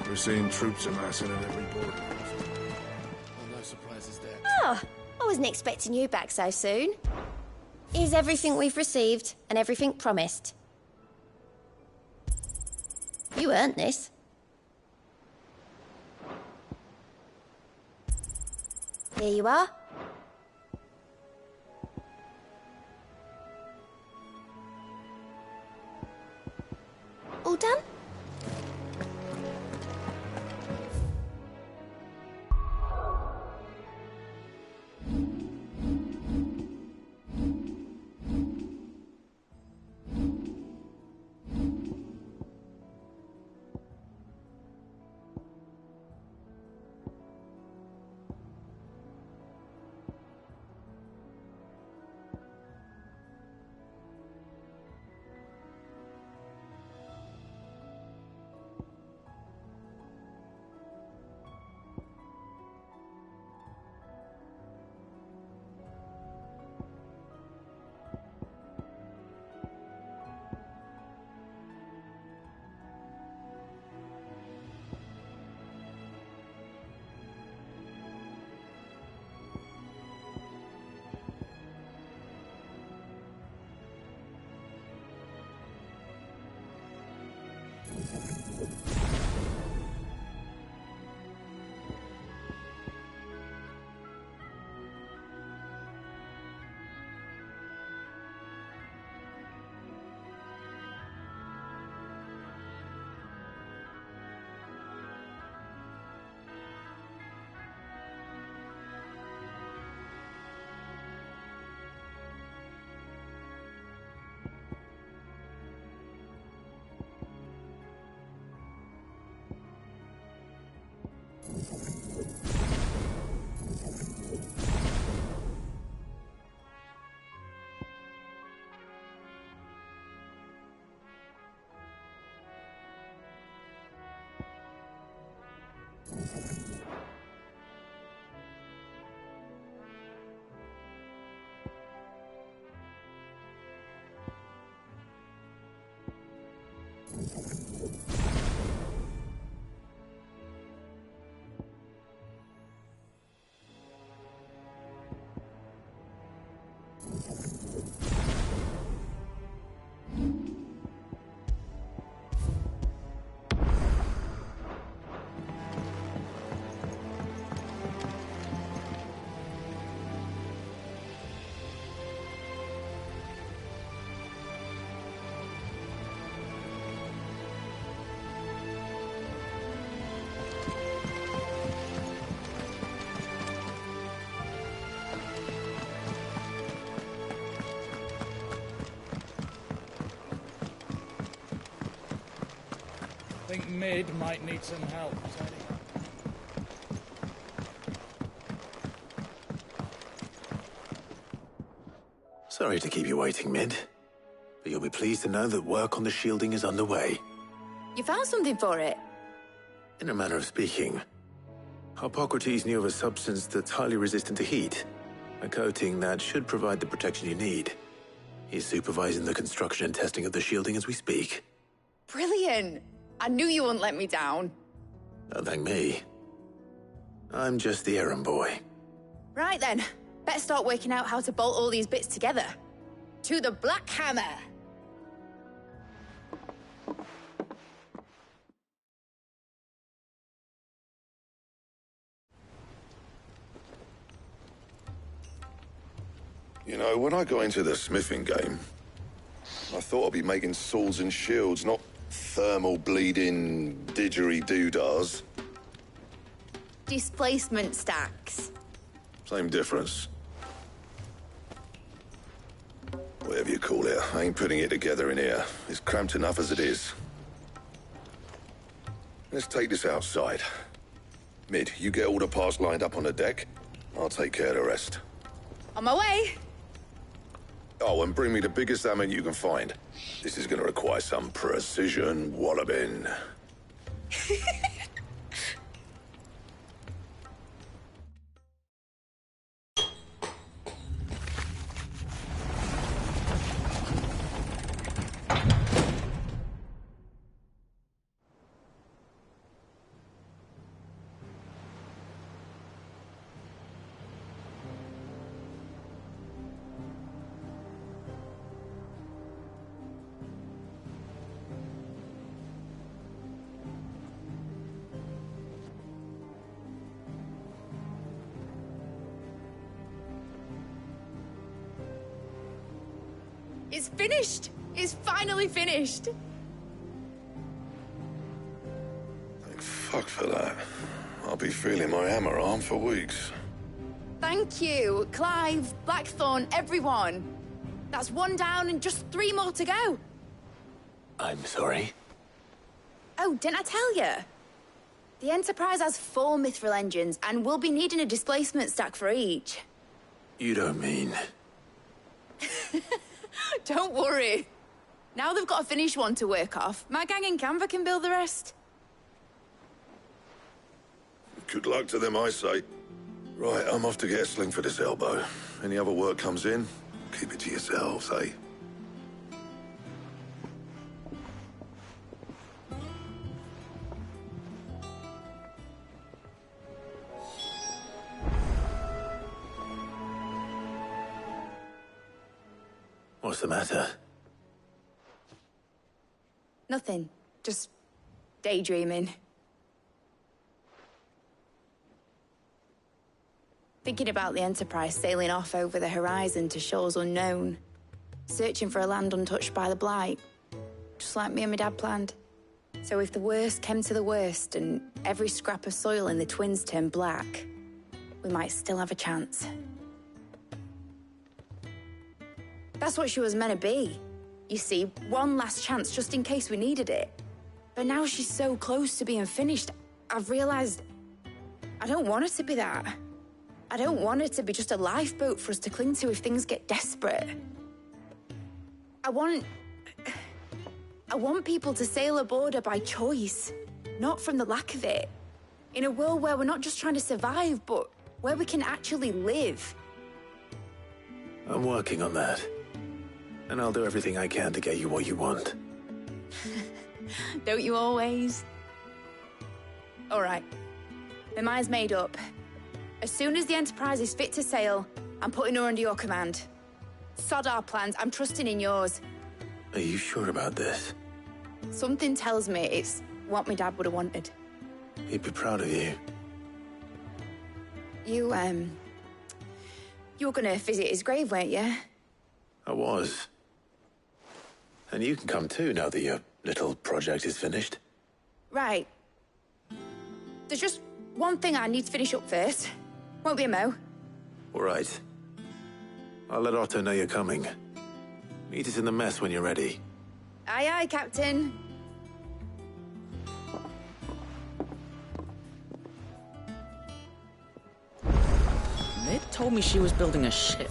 We're seeing troops amassing at every border. No surprises there. Oh, I wasn't expecting you back so soon. Here's everything we've received and everything promised. You earned this. Here you are. All done? I think Mid might need some help. Sorry to keep you waiting, Mid. But you'll be pleased to know that work on the shielding is underway. You found something for it? In a manner of speaking, Hippocrates knew of a substance that's highly resistant to heat. A coating that should provide the protection you need. He's supervising the construction and testing of the shielding as we speak. Brilliant! I knew you wouldn't let me down. Don't thank me. I'm just the errand boy. Right then, better start working out how to bolt all these bits together. To the Black Hammer! You know, when I got into the smithing game, I thought I'd be making swords and shields, not thermal bleeding didgeridoo-dahs. Displacement stacks. Same difference. Whatever you call it, I ain't putting it together in here. It's cramped enough as it is. Let's take this outside. Mid, you get all the parts lined up on the deck. I'll take care of the rest. On my way. Oh, and bring me the biggest salmon you can find. This is gonna require some precision walloping. It's finished! It's finally finished! Thank fuck for that. I'll be feeling my hammer arm for weeks. Thank you, Clive, Blackthorn, everyone. That's one down and just 3 more to go. I'm sorry. Oh, didn't I tell you? The Enterprise has 4 Mithril engines, and we'll be needing a displacement stack for each. You don't mean... Don't worry. Now they've got a finished one to work off, my gang in Canva can build the rest. Good luck to them, I say. Right, I'm off to get a sling for this elbow. Any other work comes in, keep it to yourselves, eh? What's the matter? Nothing. Just daydreaming. Thinking about the Enterprise sailing off over the horizon to shores unknown. Searching for a land untouched by the Blight. Just like me and my dad planned. So if the worst came to the worst and every scrap of soil in the Twins turned black, we might still have a chance. That's what she was meant to be. You see, one last chance just in case we needed it. But now she's so close to being finished, I've realized I don't want it to be that. I don't want it to be just a lifeboat for us to cling to if things get desperate. I want people to sail aboard her by choice, not from the lack of it. In a world where we're not just trying to survive, but where we can actually live. I'm working on that. And I'll do everything I can to get you what you want. Don't you always? All right. My mind's made up. As soon as the Enterprise is fit to sail, I'm putting her under your command. Sod our plans, I'm trusting in yours. Are you sure about this? Something tells me it's what my dad would have wanted. He'd be proud of you. You were gonna visit his grave, weren't you? I was. And you can come too now that your little project is finished. Right. There's just one thing I need to finish up first. Won't be a mo. All right. I'll let Otto know you're coming. Meet us in the mess when you're ready. Aye, aye, Captain. Mid told me she was building a ship.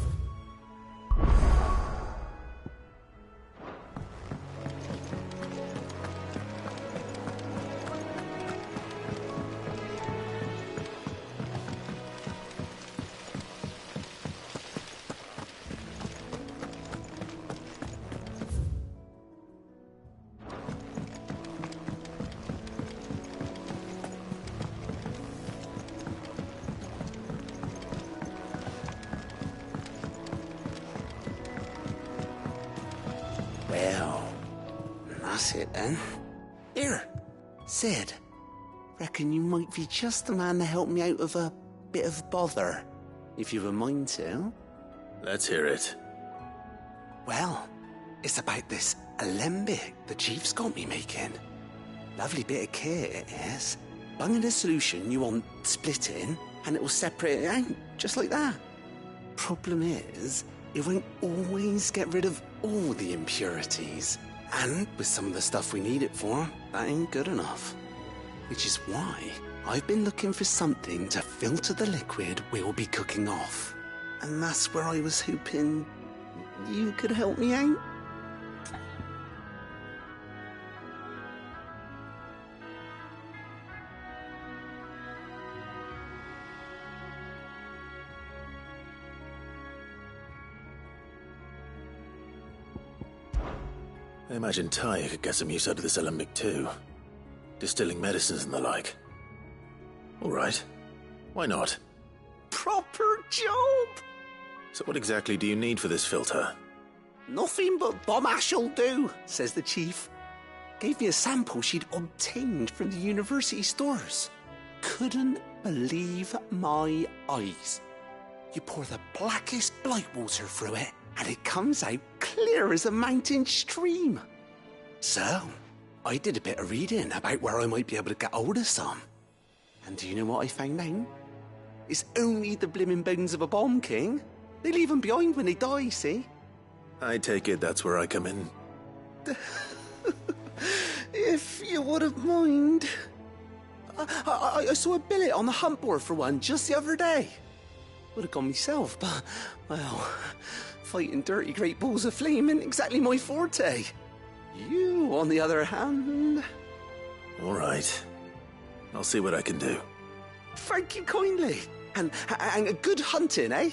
Well, that's it then. Here, Sid. Reckon you might be just the man to help me out of a bit of bother, if you've a mind to. Let's hear it. Well, it's about this alembic the chief's got me making. Lovely bit of kit it is. Bung in a solution you want splitting, and it will separate it out, just like that. Problem is, it won't always get rid of all the impurities. And with some of the stuff we need it for, that ain't good enough. Which is why I've been looking for something to filter the liquid we'll be cooking off. And that's where I was hoping you could help me out. I imagine Tyr could get some use out of this alembic too. Distilling medicines and the like. All right. Why not? Proper job! So what exactly do you need for this filter? Nothing but bomb ash'll do, says the chief. Gave me a sample she'd obtained from the university stores. Couldn't believe my eyes. You pour the blackest blight water through it, and it comes out clear as a mountain stream. So, I did a bit of reading about where I might be able to get hold of some. And do you know what I found out? It's only the blimmin' bones of a bomb king. They leave them behind when they die, see? I take it that's where I come in. If you wouldn't mind. I saw a billet on the hunt board for one just the other day. Would have gone myself, but, well, fighting dirty great balls of flame isn't exactly my forte. You, on the other hand... All right. I'll see what I can do. Thank you kindly. And good hunting, eh?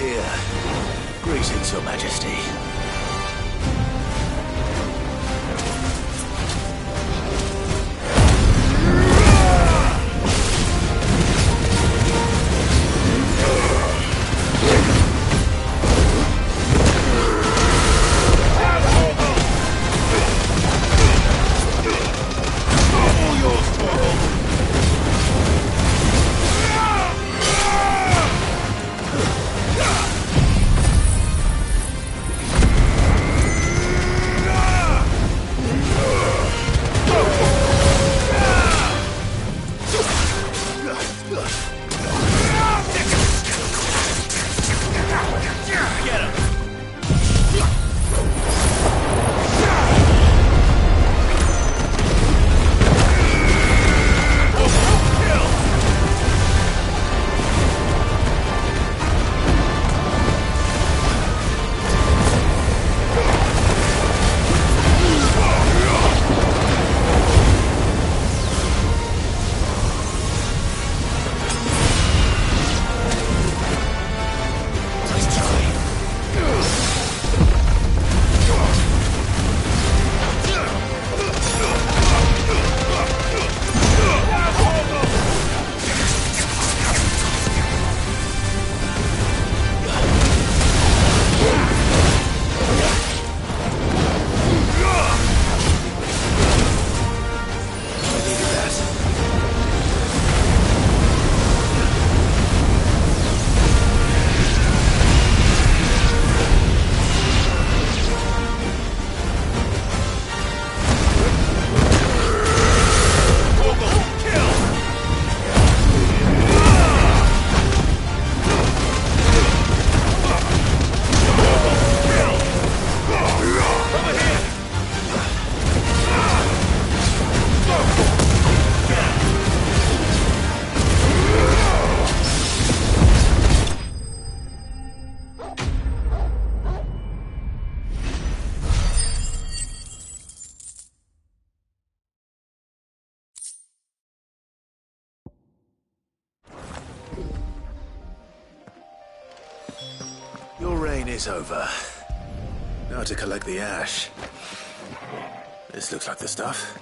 Here. Greetings, Your Majesty. Your reign is over. Now to collect the ash. This looks like the stuff.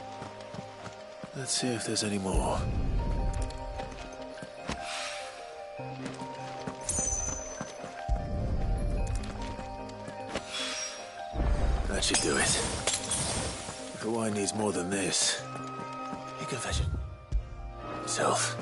Let's see if there's any more. That should do it. If the wine needs more than this, you can fetch it yourself.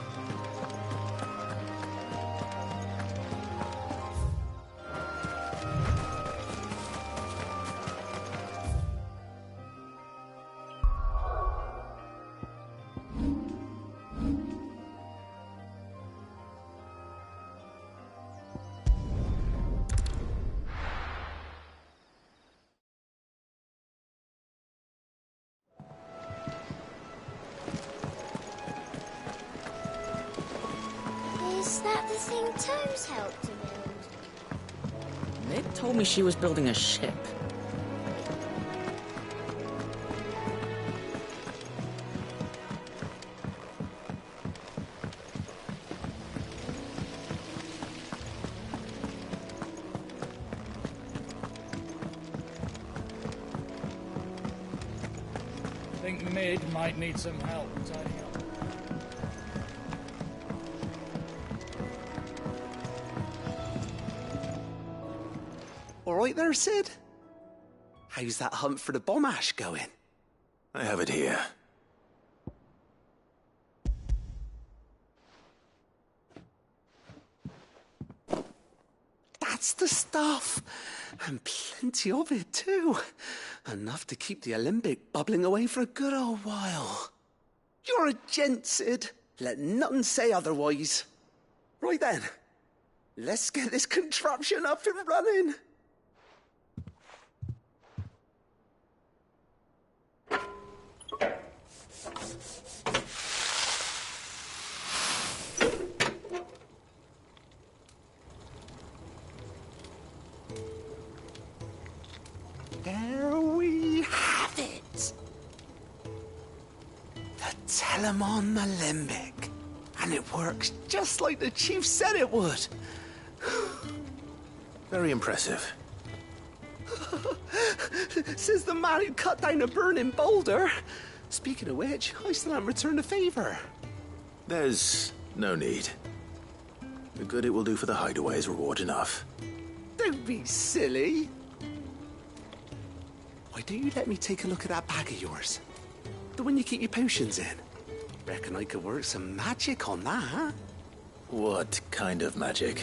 that the thing Toes helped to build? Ned told me she was building a ship. I think Mid might need some help tidying up. All right there, Sid? How's that hunt for the bomb ash going? I have it here. That's the stuff. And plenty of it, too. Enough to keep the Alembic bubbling away for a good old while. You're a gent, Sid. Let nothing say otherwise. Right then, let's get this contraption up and running. There we have it. The Telemon Alembic. And it works just like the chief said it would. Very impressive. Says the man who cut down a burning boulder. Speaking of which, I still haven't returned the favor. There's no need. The good it will do for the hideaway is reward enough. Don't be silly. Why don't you let me take a look at that bag of yours? The one you keep your potions in. Reckon I could work some magic on that. What kind of magic?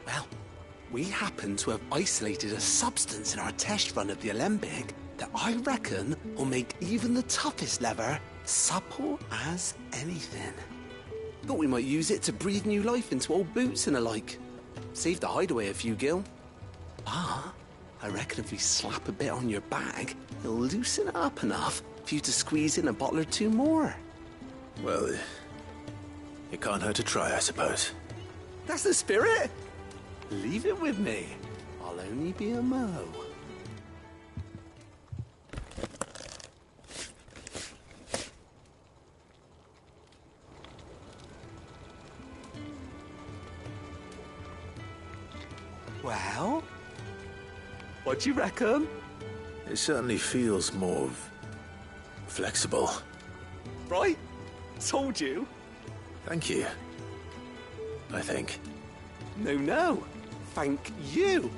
Well, we happen to have isolated a substance in our test run of the Alembic that I reckon will make even the toughest lever supple as anything. Thought we might use it to breathe new life into old boots and the like. Save the hideaway a few gil. Ah, I reckon if we slap a bit on your bag, it'll loosen it up enough for you to squeeze in a bottle or two more. Well, it can't hurt to try, I suppose. That's the spirit. Leave it with me. I'll only be a mo. Well, what do you reckon? It certainly feels more flexible. Right? Told you. Thank you. I think. No. Thank you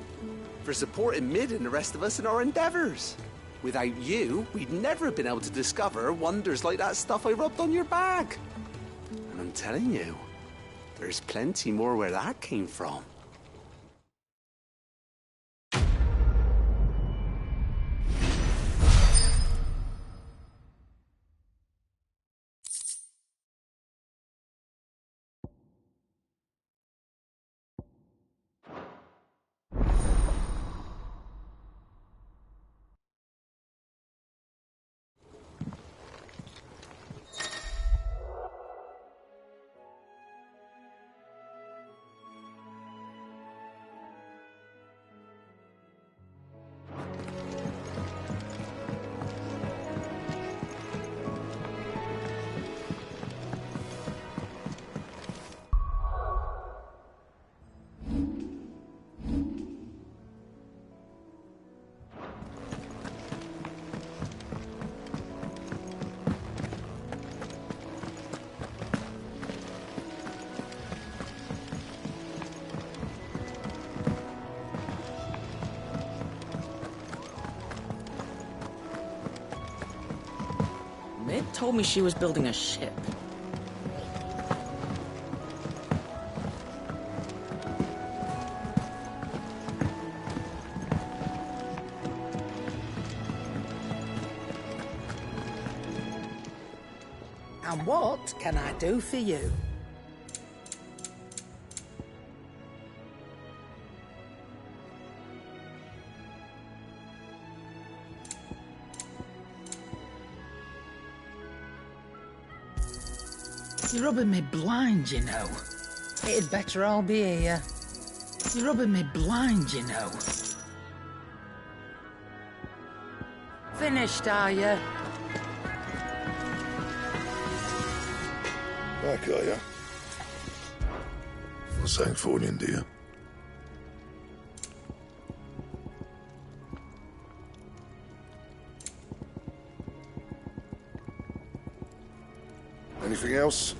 for supporting Mid and the rest of us in our endeavors. Without you, we'd never have been able to discover wonders like that stuff I rubbed on your bag. And I'm telling you, there's plenty more where that came from. Mid told me she was building a ship. And what can I do for you? You're rubbing me blind, you know. It'd better all be here. You're rubbing me blind, you know. Finished, are you? Back, are you? For St. Fornian, dear. Anything else?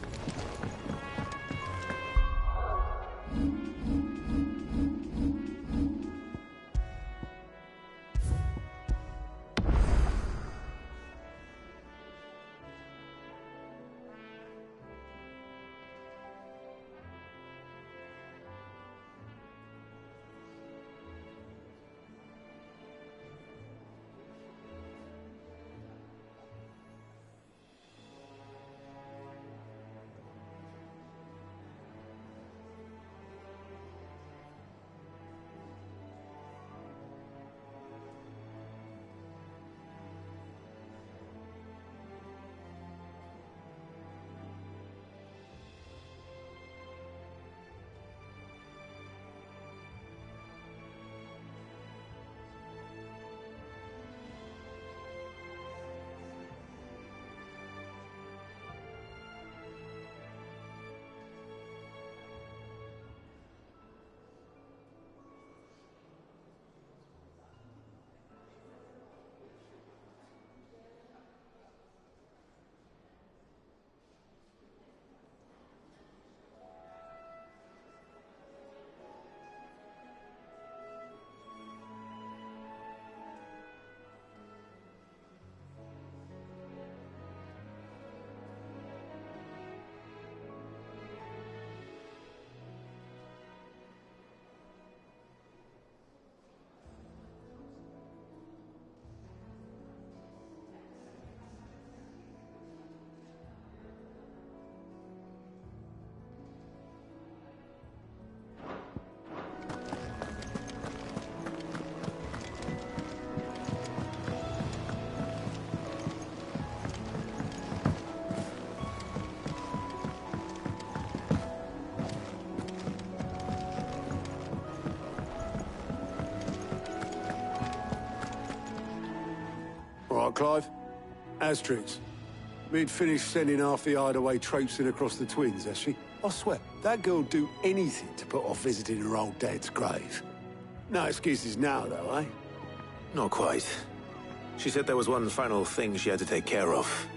All right, Clive. Astrix. We'd finished sending half the hideaway traipsing across the twins, has she? I swear, that girl'd do anything to put off visiting her old dad's grave. No excuses now, though, eh? Not quite. She said there was one final thing she had to take care of.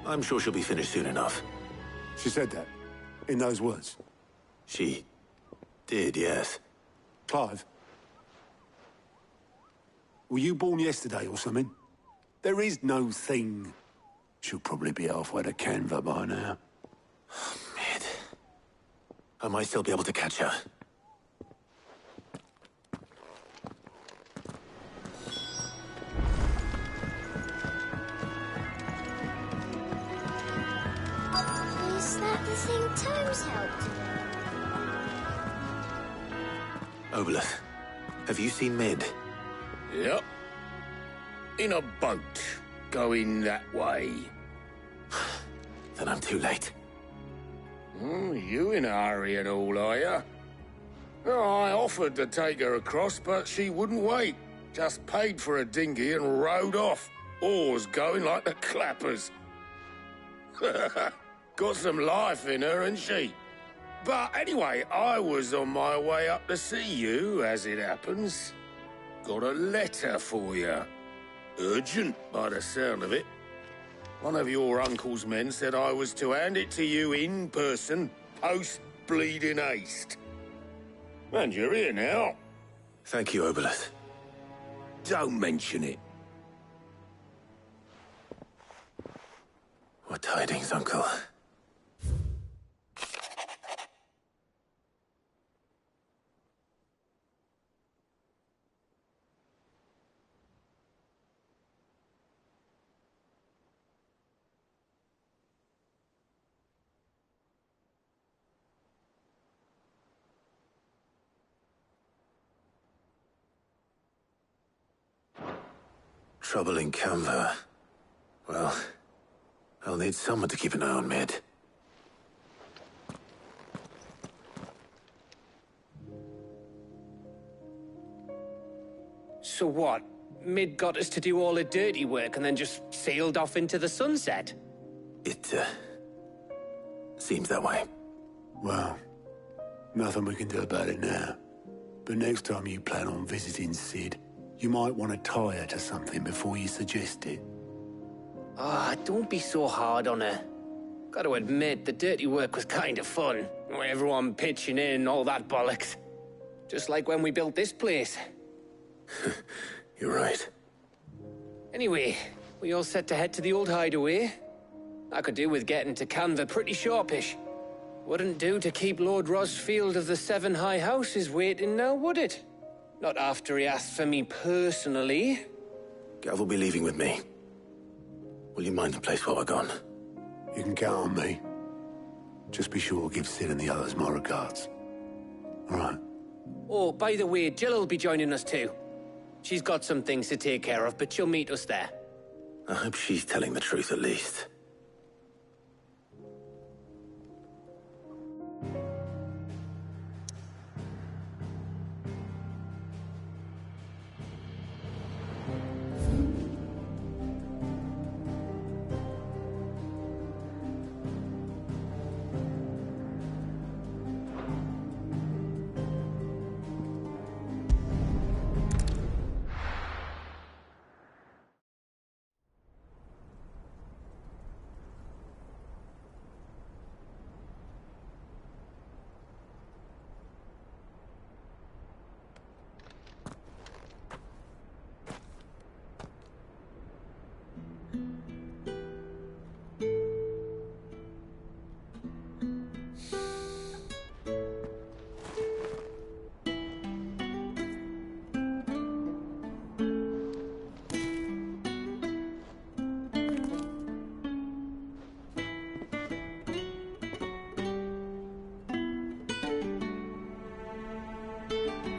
I'm sure she'll be finished soon enough. She said that? In those words? She did, yes. Clive? Were you born yesterday or something? There is no thing. She'll probably be halfway to Canva by now. Mid. I might still be able to catch her. Is that the thing Tomes helped? Obolus, have you seen Mid? Yep. In a boat, going that way. Then I'm too late. You in a hurry and all, are you? Oh, I offered to take her across, but she wouldn't wait. Just paid for a dinghy and rowed off. Oars going like the clappers. Got some life in her, ain't she? But anyway, I was on my way up to see you, as it happens. Got a letter for you. Urgent, by the sound of it. One of your uncle's men said I was to hand it to you in person, post-bleeding haste. And you're here now. Thank you, Obolus. Don't mention it. What tidings, Uncle? Trouble in Canva. Well, I'll need someone to keep an eye on Mid. So what? Mid got us to do all the dirty work and then just sailed off into the sunset? It, seems that way. Well, nothing we can do about it now. But next time you plan on visiting Sid, you might want to tie her to something before you suggest it. Ah, don't be so hard on her. Got to admit, the dirty work was kind of fun. Everyone pitching in and all that bollocks. Just like when we built this place. You're right. Anyway, we all set to head to the old hideaway. I could do with getting to Canva pretty sharpish. Wouldn't do to keep Lord Rosfield of the Seven High Houses waiting now, would it? Not after he asked for me personally. Gav will be leaving with me. Will you mind the place while we're gone? You can count on me. Just be sure to give Sid and the others my regards. All right. Oh, by the way, Jill will be joining us too. She's got some things to take care of, but she'll meet us there. I hope she's telling the truth at least.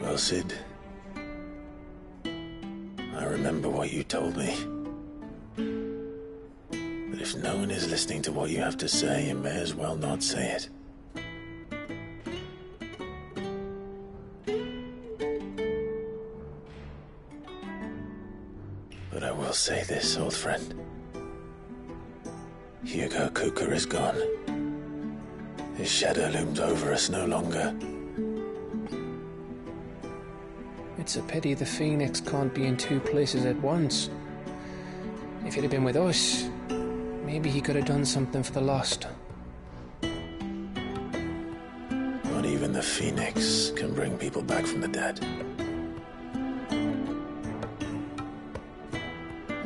Well, Sid, I remember what you told me. But if no one is listening to what you have to say, you may as well not say it. But I will say this, old friend. Hugo Kuka is gone. His shadow looms over us no longer. It's a pity the Phoenix can't be in two places at once. If he'd have been with us, maybe he could have done something for the Lost. Not even the Phoenix can bring people back from the dead.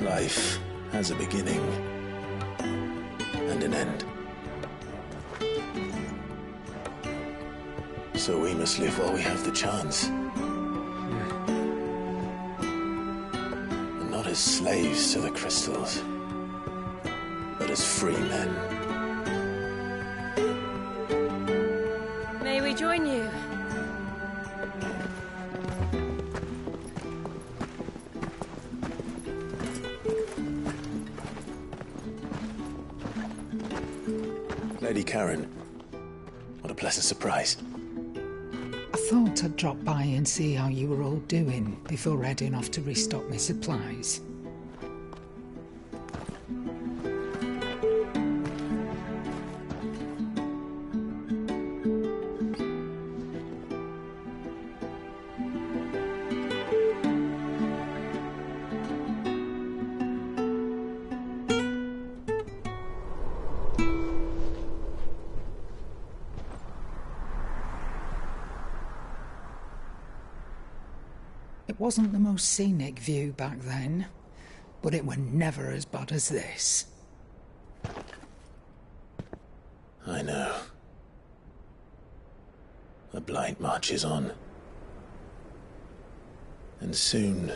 Life has a beginning and an end. So we must live while we have the chance. Not as slaves to the crystals, but as free men. May we join you? Lady Karen, what a pleasant surprise. I thought I'd drop by and see how you were all doing before heading off to restock my supplies. It wasn't the most scenic view back then, but it were never as bad as this. I know. The Blight marches on. And soon,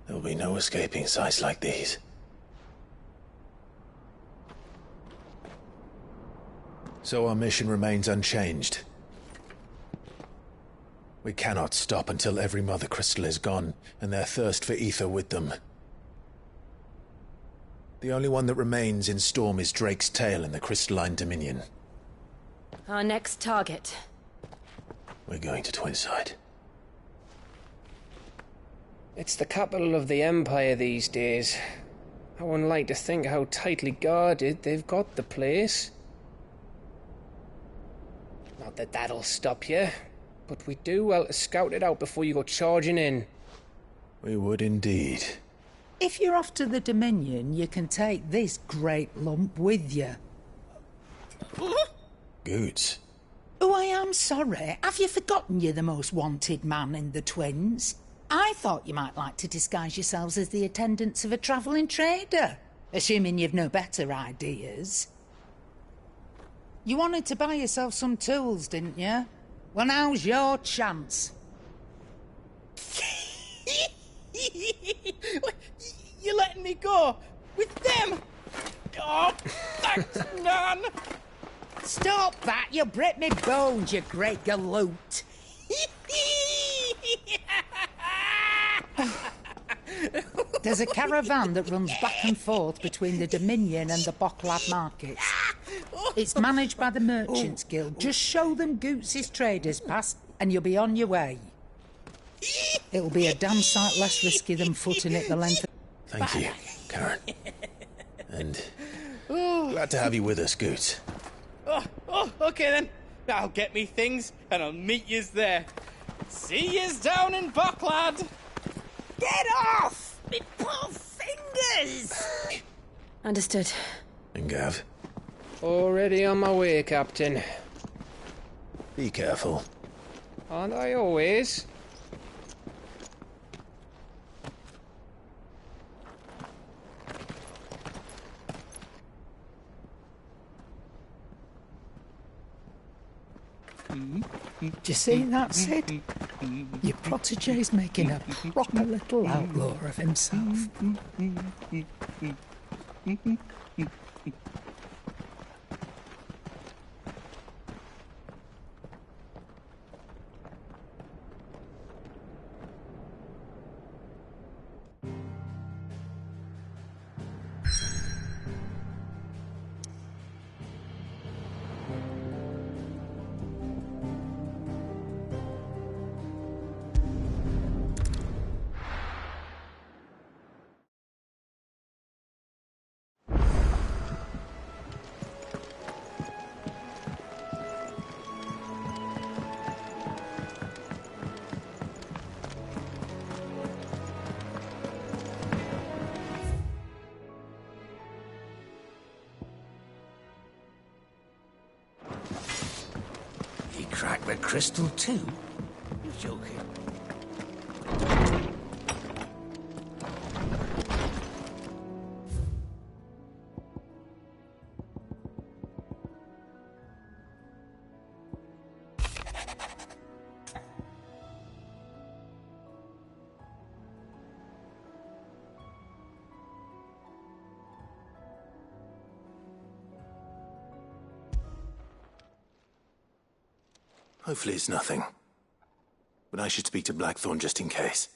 there'll be no escaping sights like these. So our mission remains unchanged. We cannot stop until every Mother Crystal is gone, and their thirst for ether with them. The only one that remains in Storm is Drake's Tail in the Crystalline Dominion. Our next target. We're going to Twinside. It's the capital of the Empire these days. I wouldn't like to think how tightly guarded they've got the place. Not that that'll stop you, but we do well to scout it out before you go charging in. We would indeed. If you're off to the Dominion, you can take this great lump with you. Goots. Oh, I am sorry. Have you forgotten you're the most wanted man in the Twins? I thought you might like to disguise yourselves as the attendants of a travelling trader, assuming you've no better ideas. You wanted to buy yourself some tools, didn't you? Well, now's your chance. You're letting me go with them? Oh, thanks, Nan. Stop that! You'll break me bones, you great galoot. There's a caravan that runs back and forth between the Dominion and the Bocklad markets. It's managed by the Merchants Guild. Just show them Goots' traders pass and you'll be on your way. It'll be a damn sight less risky than footing it the length of... Thank you, Karen. And glad to have you with us, Goots. Okay then. I'll get me things and I'll meet yous there. See yous down in Bocklad. Get off! Me poor fingers! Understood. And Gav? Already on my way, Captain. Be careful. Aren't I always? Do you see that, Sid? Your protege's making a proper little outlaw of himself. Crack the crystal too? You're joking. Hopefully it's nothing. But I should speak to Blackthorn just in case.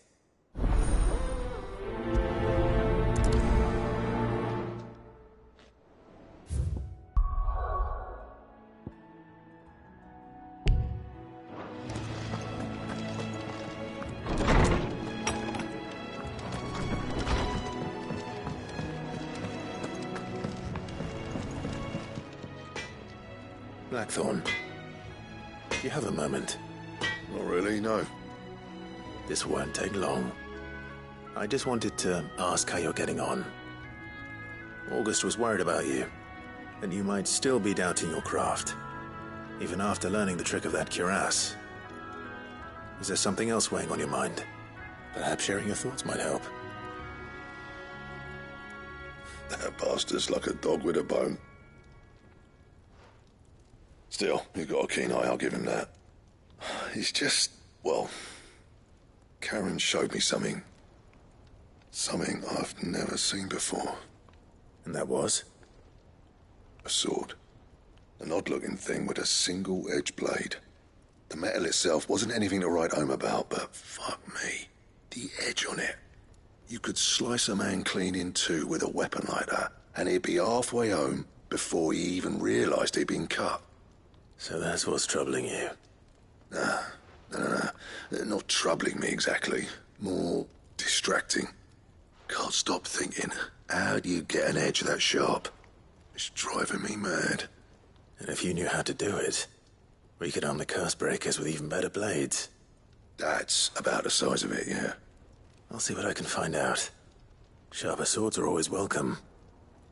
Blackthorn. Do you have a moment? Not really, no. This won't take long. I just wanted to ask how you're getting on. August was worried about you, that you might still be doubting your craft, even after learning the trick of that cuirass. Is there something else weighing on your mind? Perhaps sharing your thoughts might help. That bastard's like a dog with a bone. Still, you've got a keen eye, I'll give him that. He's just, well, Karen showed me something. Something I've never seen before. And that was? A sword. An odd-looking thing with a single-edged blade. The metal itself wasn't anything to write home about, but fuck me. The edge on it. You could slice a man clean in two with a weapon like that, and he'd be halfway home before he even realised he'd been cut. So that's what's troubling you? No. Not troubling me exactly. More distracting. Can't stop thinking, how do you get an edge that sharp? It's driving me mad. And if you knew how to do it, we could arm the curse breakers with even better blades. That's about the size of it, yeah. I'll see what I can find out. Sharper swords are always welcome.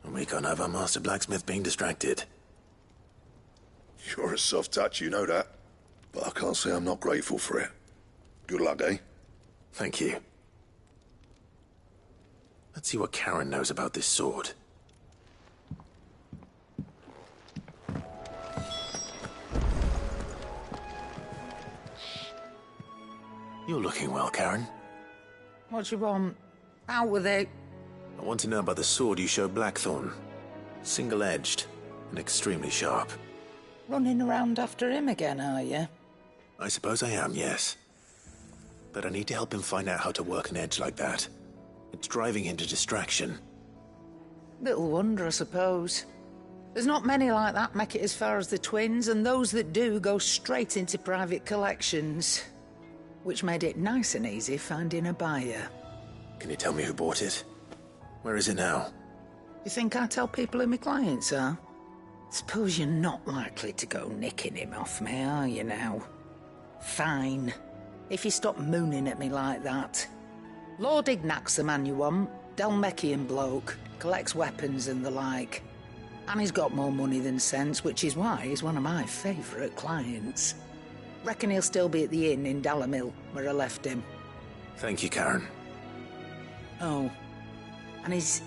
And we can't have our master blacksmith being distracted. You're a soft touch, you know that. But I can't say I'm not grateful for it. Good luck, eh? Thank you. Let's see what Karen knows about this sword. You're looking well, Karen. What do you want? Out with it. I want to know about the sword you showed Blackthorn. Single-edged and extremely sharp. Running around after him again, are you? I suppose I am, yes. But I need to help him find out how to work an edge like that. It's driving him to distraction. Little wonder, I suppose. There's not many like that make it as far as the twins, and those that do go straight into private collections. Which made it nice and easy finding a buyer. Can you tell me who bought it? Where is it now? You think I tell people who my clients are? Suppose you're not likely to go nicking him off me, are you now? Fine. If you stop mooning at me like that. Lord Ignac's the man you want. Dalmekian bloke. Collects weapons and the like. And he's got more money than sense, which is why he's one of my favourite clients. Reckon he'll still be at the inn in Dalamil, where I left him. Thank you, Karen. Oh. And he's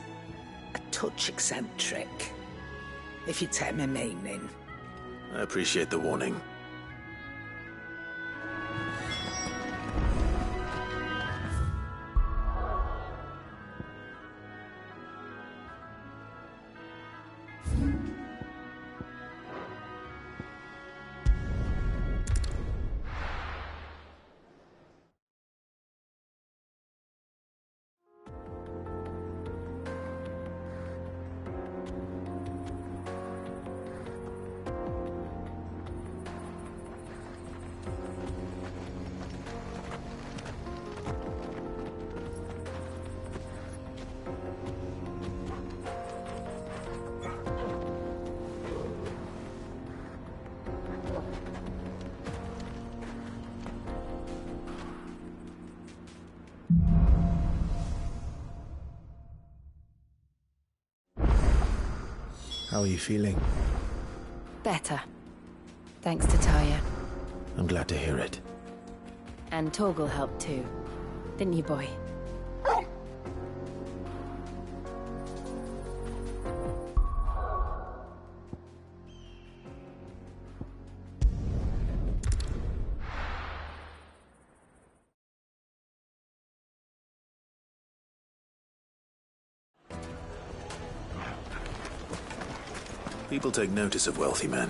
a touch eccentric. If you take my meaning. I appreciate the warning. How are you feeling? Better. Thanks to Taya. I'm glad to hear it. And Torgal helped too. Didn't you, boy? People take notice of wealthy men.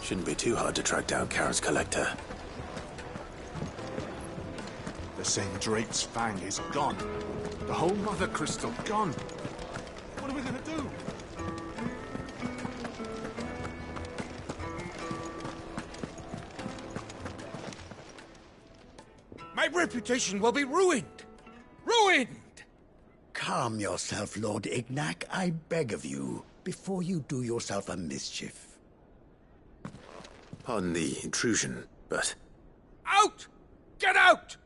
Shouldn't be too hard to track down Karen's collector. They're saying Drake's Fang is gone. The whole Mother Crystal gone. What are we gonna do? My reputation will be ruined! Ruined! Calm yourself, Lord Ignac, I beg of you, before you do yourself a mischief. Pardon the intrusion, but... Out! Get out!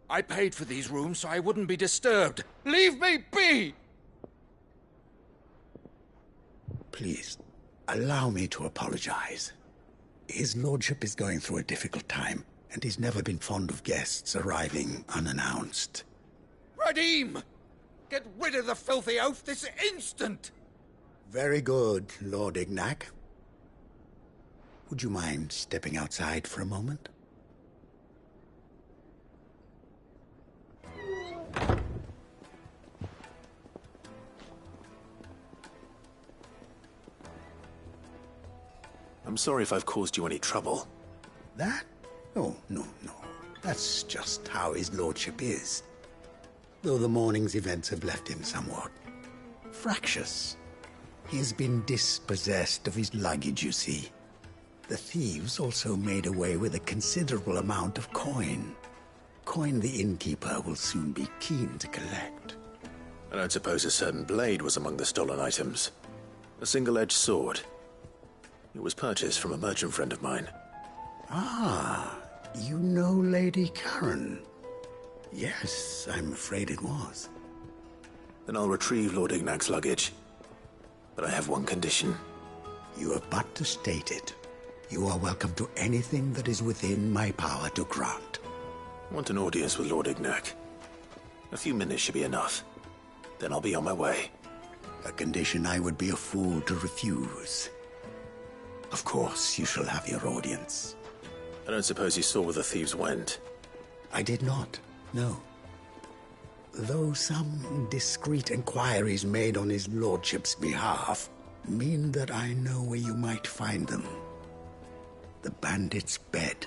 I paid for these rooms so I wouldn't be disturbed. Leave me be! Please, allow me to apologize. His lordship is going through a difficult time, and he's never been fond of guests arriving unannounced. Radim! Get rid of the filthy oaf this instant! Very good, Lord Ignac. Would you mind stepping outside for a moment? I'm sorry if I've caused you any trouble. That? Oh, no. That's just how his lordship is. Though the morning's events have left him somewhat fractious. He has been dispossessed of his luggage, you see. The thieves also made away with a considerable amount of coin. coin the innkeeper will soon be keen to collect. I don't suppose a certain blade was among the stolen items. A single-edged sword. It was purchased from a merchant friend of mine. Ah, you know Lady Karen. Yes, I'm afraid it was. Then I'll retrieve Lord Ignac's luggage. But I have one condition. You have but to state it. You are welcome to anything that is within my power to grant. I want an audience with Lord Ignac. A few minutes should be enough. Then I'll be on my way. A condition I would be a fool to refuse. Of course, you shall have your audience. I don't suppose you saw where the thieves went? I did not, no. Though some discreet inquiries made on his lordship's behalf mean that I know where you might find them. The bandit's bed.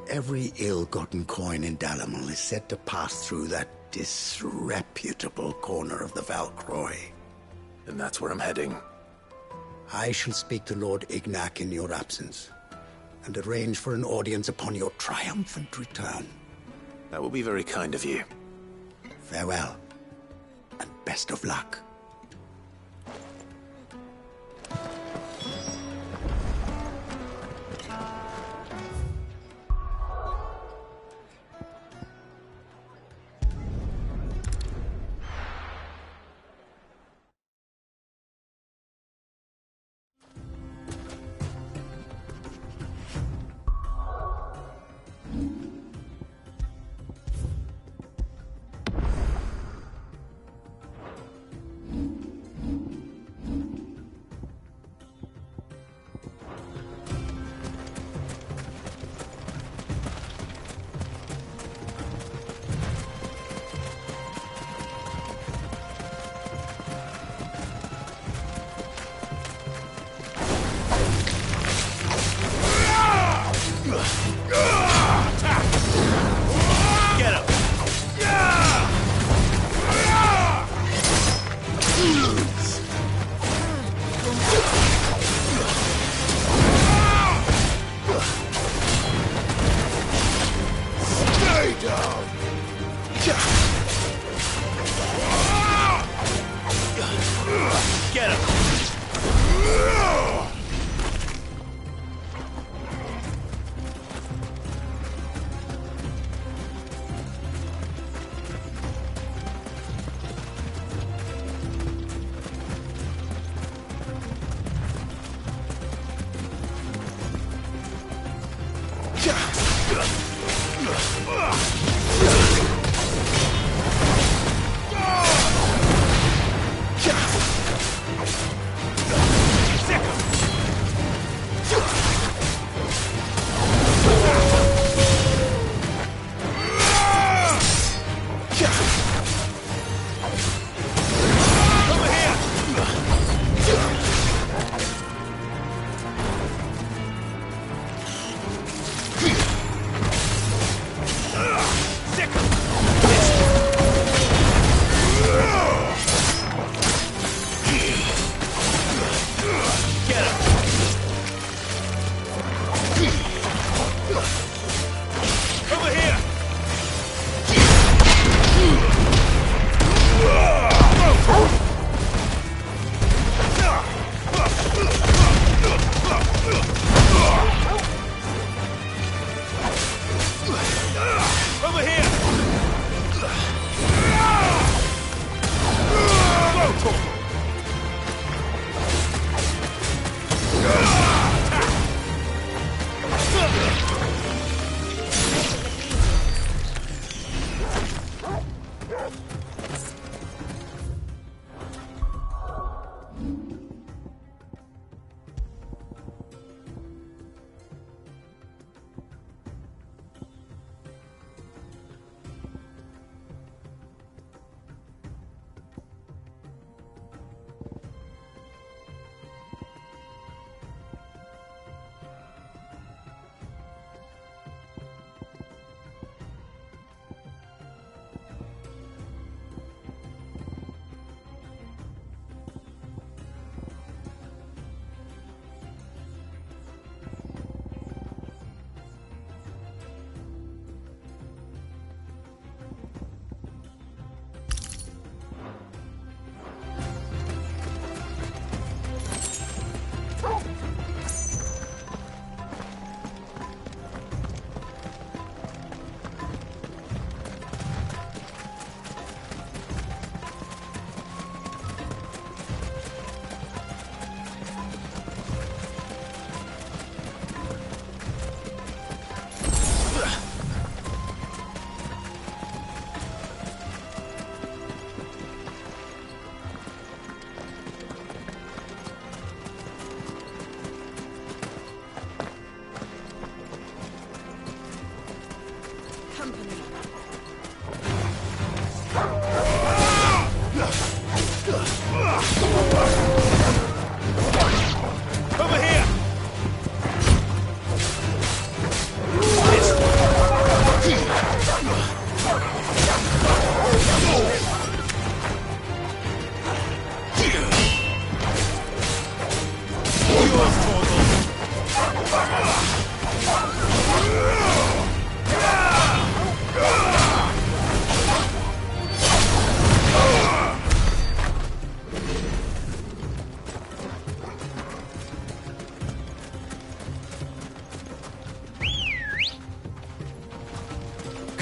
Every ill-gotten coin in Dalimil is said to pass through that disreputable corner of the Valcroy. And that's where I'm heading. I shall speak to Lord Ignac in your absence, and arrange for an audience upon your triumphant return. That will be very kind of you. Farewell, and best of luck.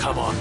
Come on.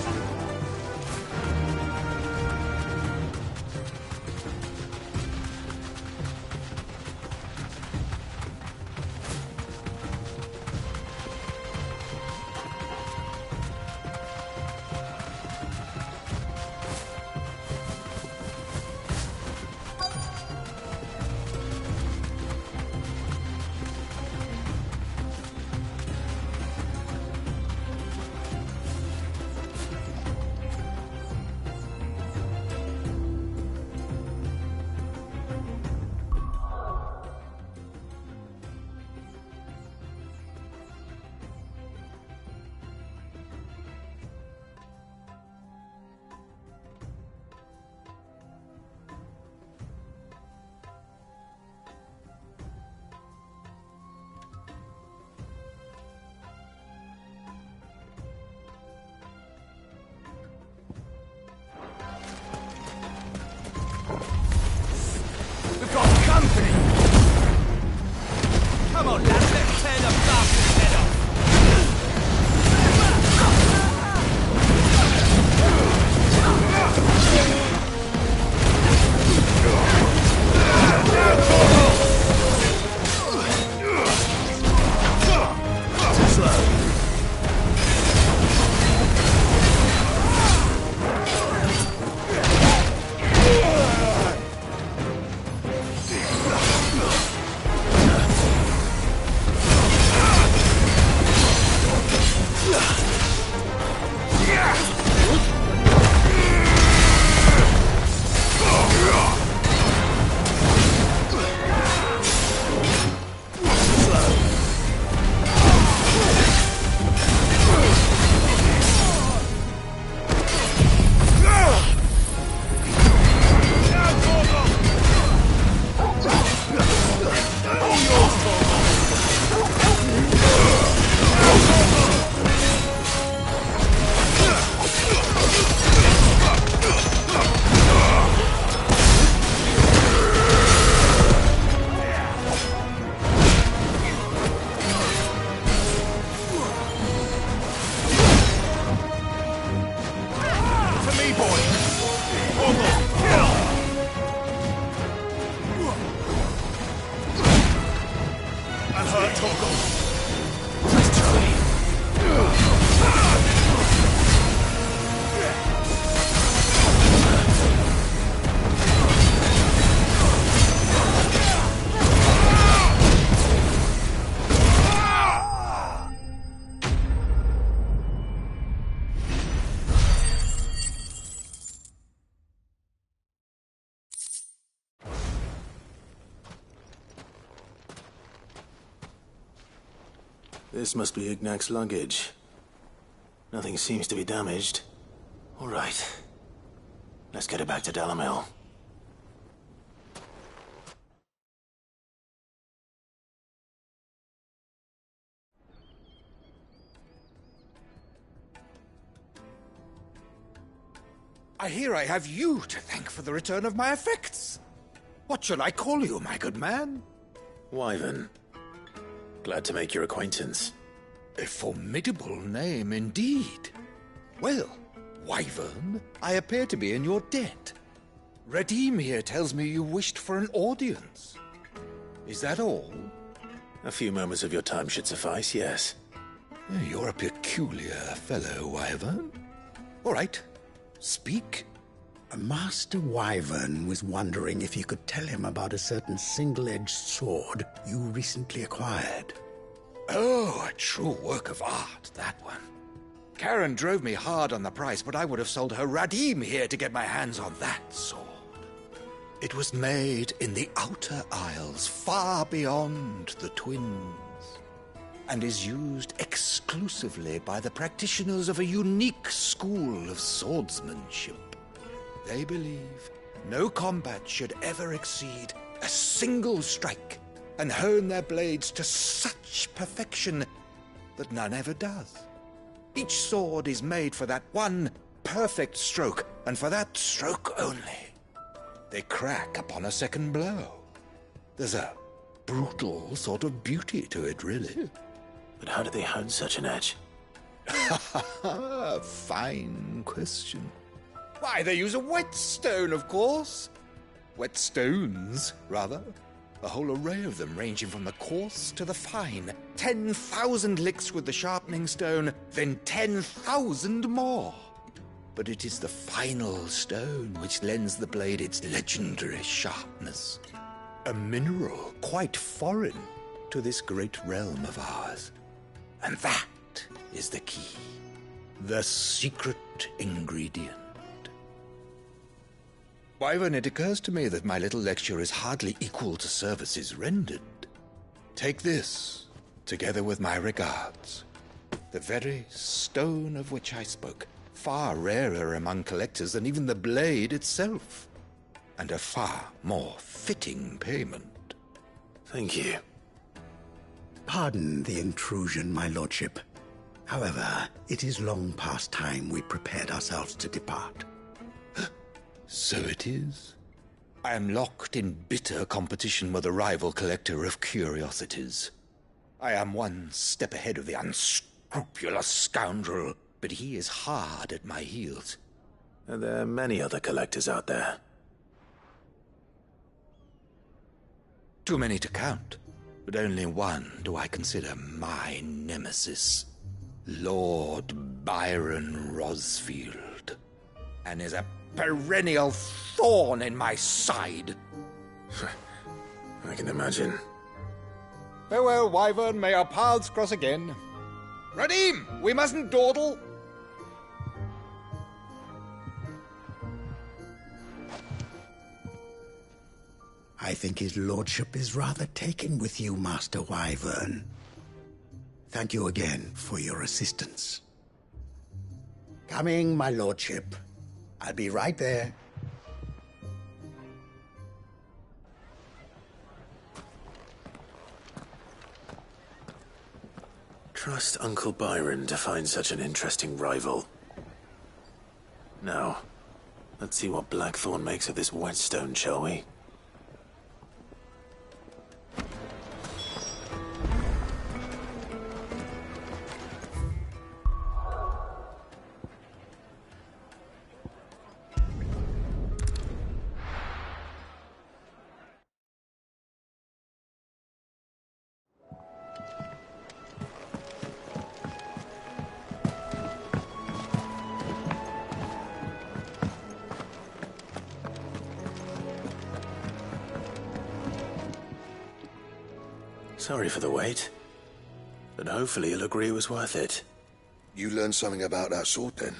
Come on, lads, let's tear the bastard's head off! This must be Ignac's luggage. Nothing seems to be damaged. All right. Let's get it back to Dalamil. I hear I have you to thank for the return of my effects. What shall I call you, my good man? Wyvern. Glad to make your acquaintance. A formidable name indeed. Well, Wyvern, I appear to be in your debt. Redeem here tells me you wished for an audience. Is that all? A few moments of your time should suffice, yes. You're a peculiar fellow, Wyvern. All right, speak. Master Wyvern was wondering if you could tell him about a certain single-edged sword you recently acquired. Oh, a true work of art, that one. Karen drove me hard on the price, but I would have sold her Radim here to get my hands on that sword. It was made in the Outer Isles, far beyond the Twins, and is used exclusively by the practitioners of a unique school of swordsmanship. They believe no combat should ever exceed a single strike, and hone their blades to such perfection that none ever does. Each sword is made for that one perfect stroke, and for that stroke only. They crack upon a second blow. There's a brutal sort of beauty to it, really. But how do they hone such an edge? Fine question. Why, they use a whetstone, of course. Whetstones, rather. A whole array of them, ranging from the coarse to the fine. 10,000 licks with the sharpening stone, then 10,000 more. But it is the final stone which lends the blade its legendary sharpness. A mineral quite foreign to this great realm of ours. And that is the key. The secret ingredient. Wyvern, it occurs to me that my little lecture is hardly equal to services rendered. Take this, together with my regards. The very stone of which I spoke, far rarer among collectors than even the blade itself, and a far more fitting payment. Thank you. Pardon the intrusion, my lordship. However, it is long past time we prepared ourselves to depart. So it is. I am locked in bitter competition with a rival collector of curiosities. I am one step ahead of the unscrupulous scoundrel, but he is hard at my heels. Are there many other collectors out there? Too many to count, but only one do I consider my nemesis. Lord Byron Rosfield. And is a perennial thorn in my side. I can imagine. Farewell, Wyvern. May our paths cross again. Radim, we mustn't dawdle. I think his lordship is rather taken with you, Master Wyvern. Thank you again for your assistance. Coming, my lordship. I'll be right there. Trust Uncle Byron to find such an interesting rival. Now, let's see what Blackthorn makes of this whetstone, shall we? Sorry for the wait, but hopefully you'll agree it was worth it. You learned something about that sword, then?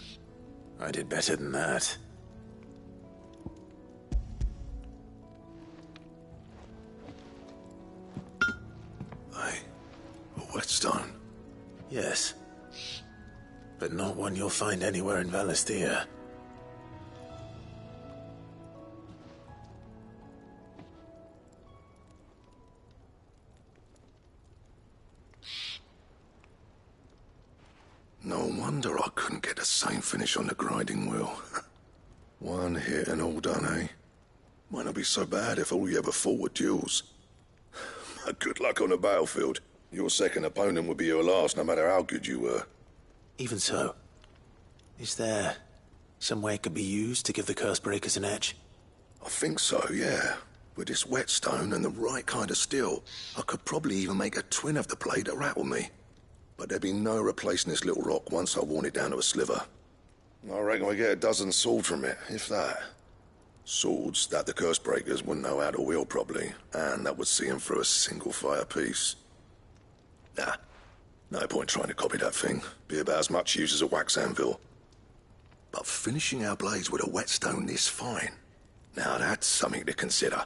I did better than that. A whetstone? Yes, but not one you'll find anywhere in Valisthea. No wonder I couldn't get the same finish on the grinding wheel. One hit and all done, eh? Might not be so bad if all you ever fought were duels. But good luck on the battlefield. Your second opponent would be your last, no matter how good you were. Even so, is there some way it could be used to give the Cursebreakers an edge? I think so, yeah. With this whetstone and the right kind of steel, I could probably even make a twin of the blade that rattled me. But there'd be no replacing this little rock once I worn it down to a sliver. I reckon we get a dozen swords from it, if that. Swords that the Cursebreakers wouldn't know how to wield properly, and that would see them through a single fire piece. Nah, no point trying to copy that thing. Be about as much use as a wax anvil. But finishing our blades with a whetstone this fine, now that's something to consider.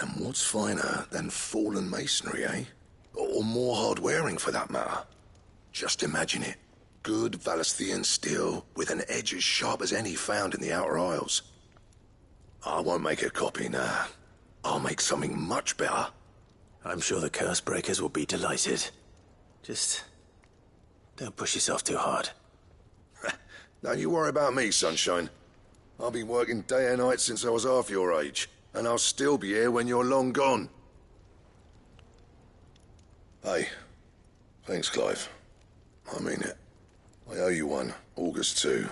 And what's finer than fallen masonry, eh? Or more hard-wearing, for that matter. Just imagine it. Good Valisthean steel with an edge as sharp as any found in the Outer Isles. I won't make a copy, nah. I'll make something much better. I'm sure the Cursebreakers will be delighted. Just don't push yourself too hard. Don't you worry about me, sunshine. I'll be working day and night since I was half your age, and I'll still be here when you're long gone. Hey, thanks, Clive. I mean it. I owe you one. August 2.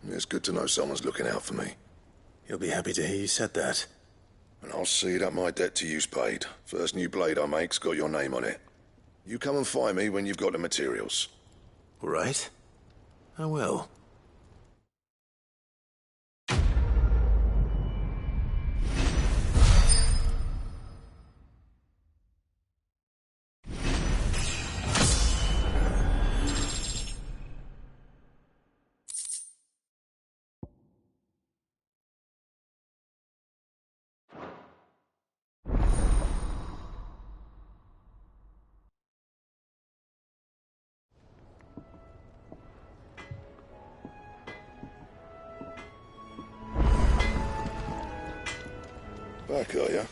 It's good to know someone's looking out for me. He'll be happy to hear you said that. And I'll see that my debt to you's paid. First new blade I make's got your name on it. You come and find me when you've got the materials. All right. I will. Back, are ya?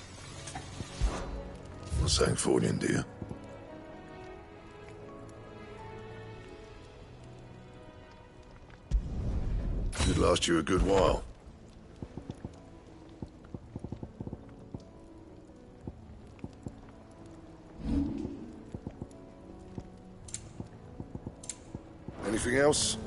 Not saying Fordian, do you? Should last you a good while. Anything else?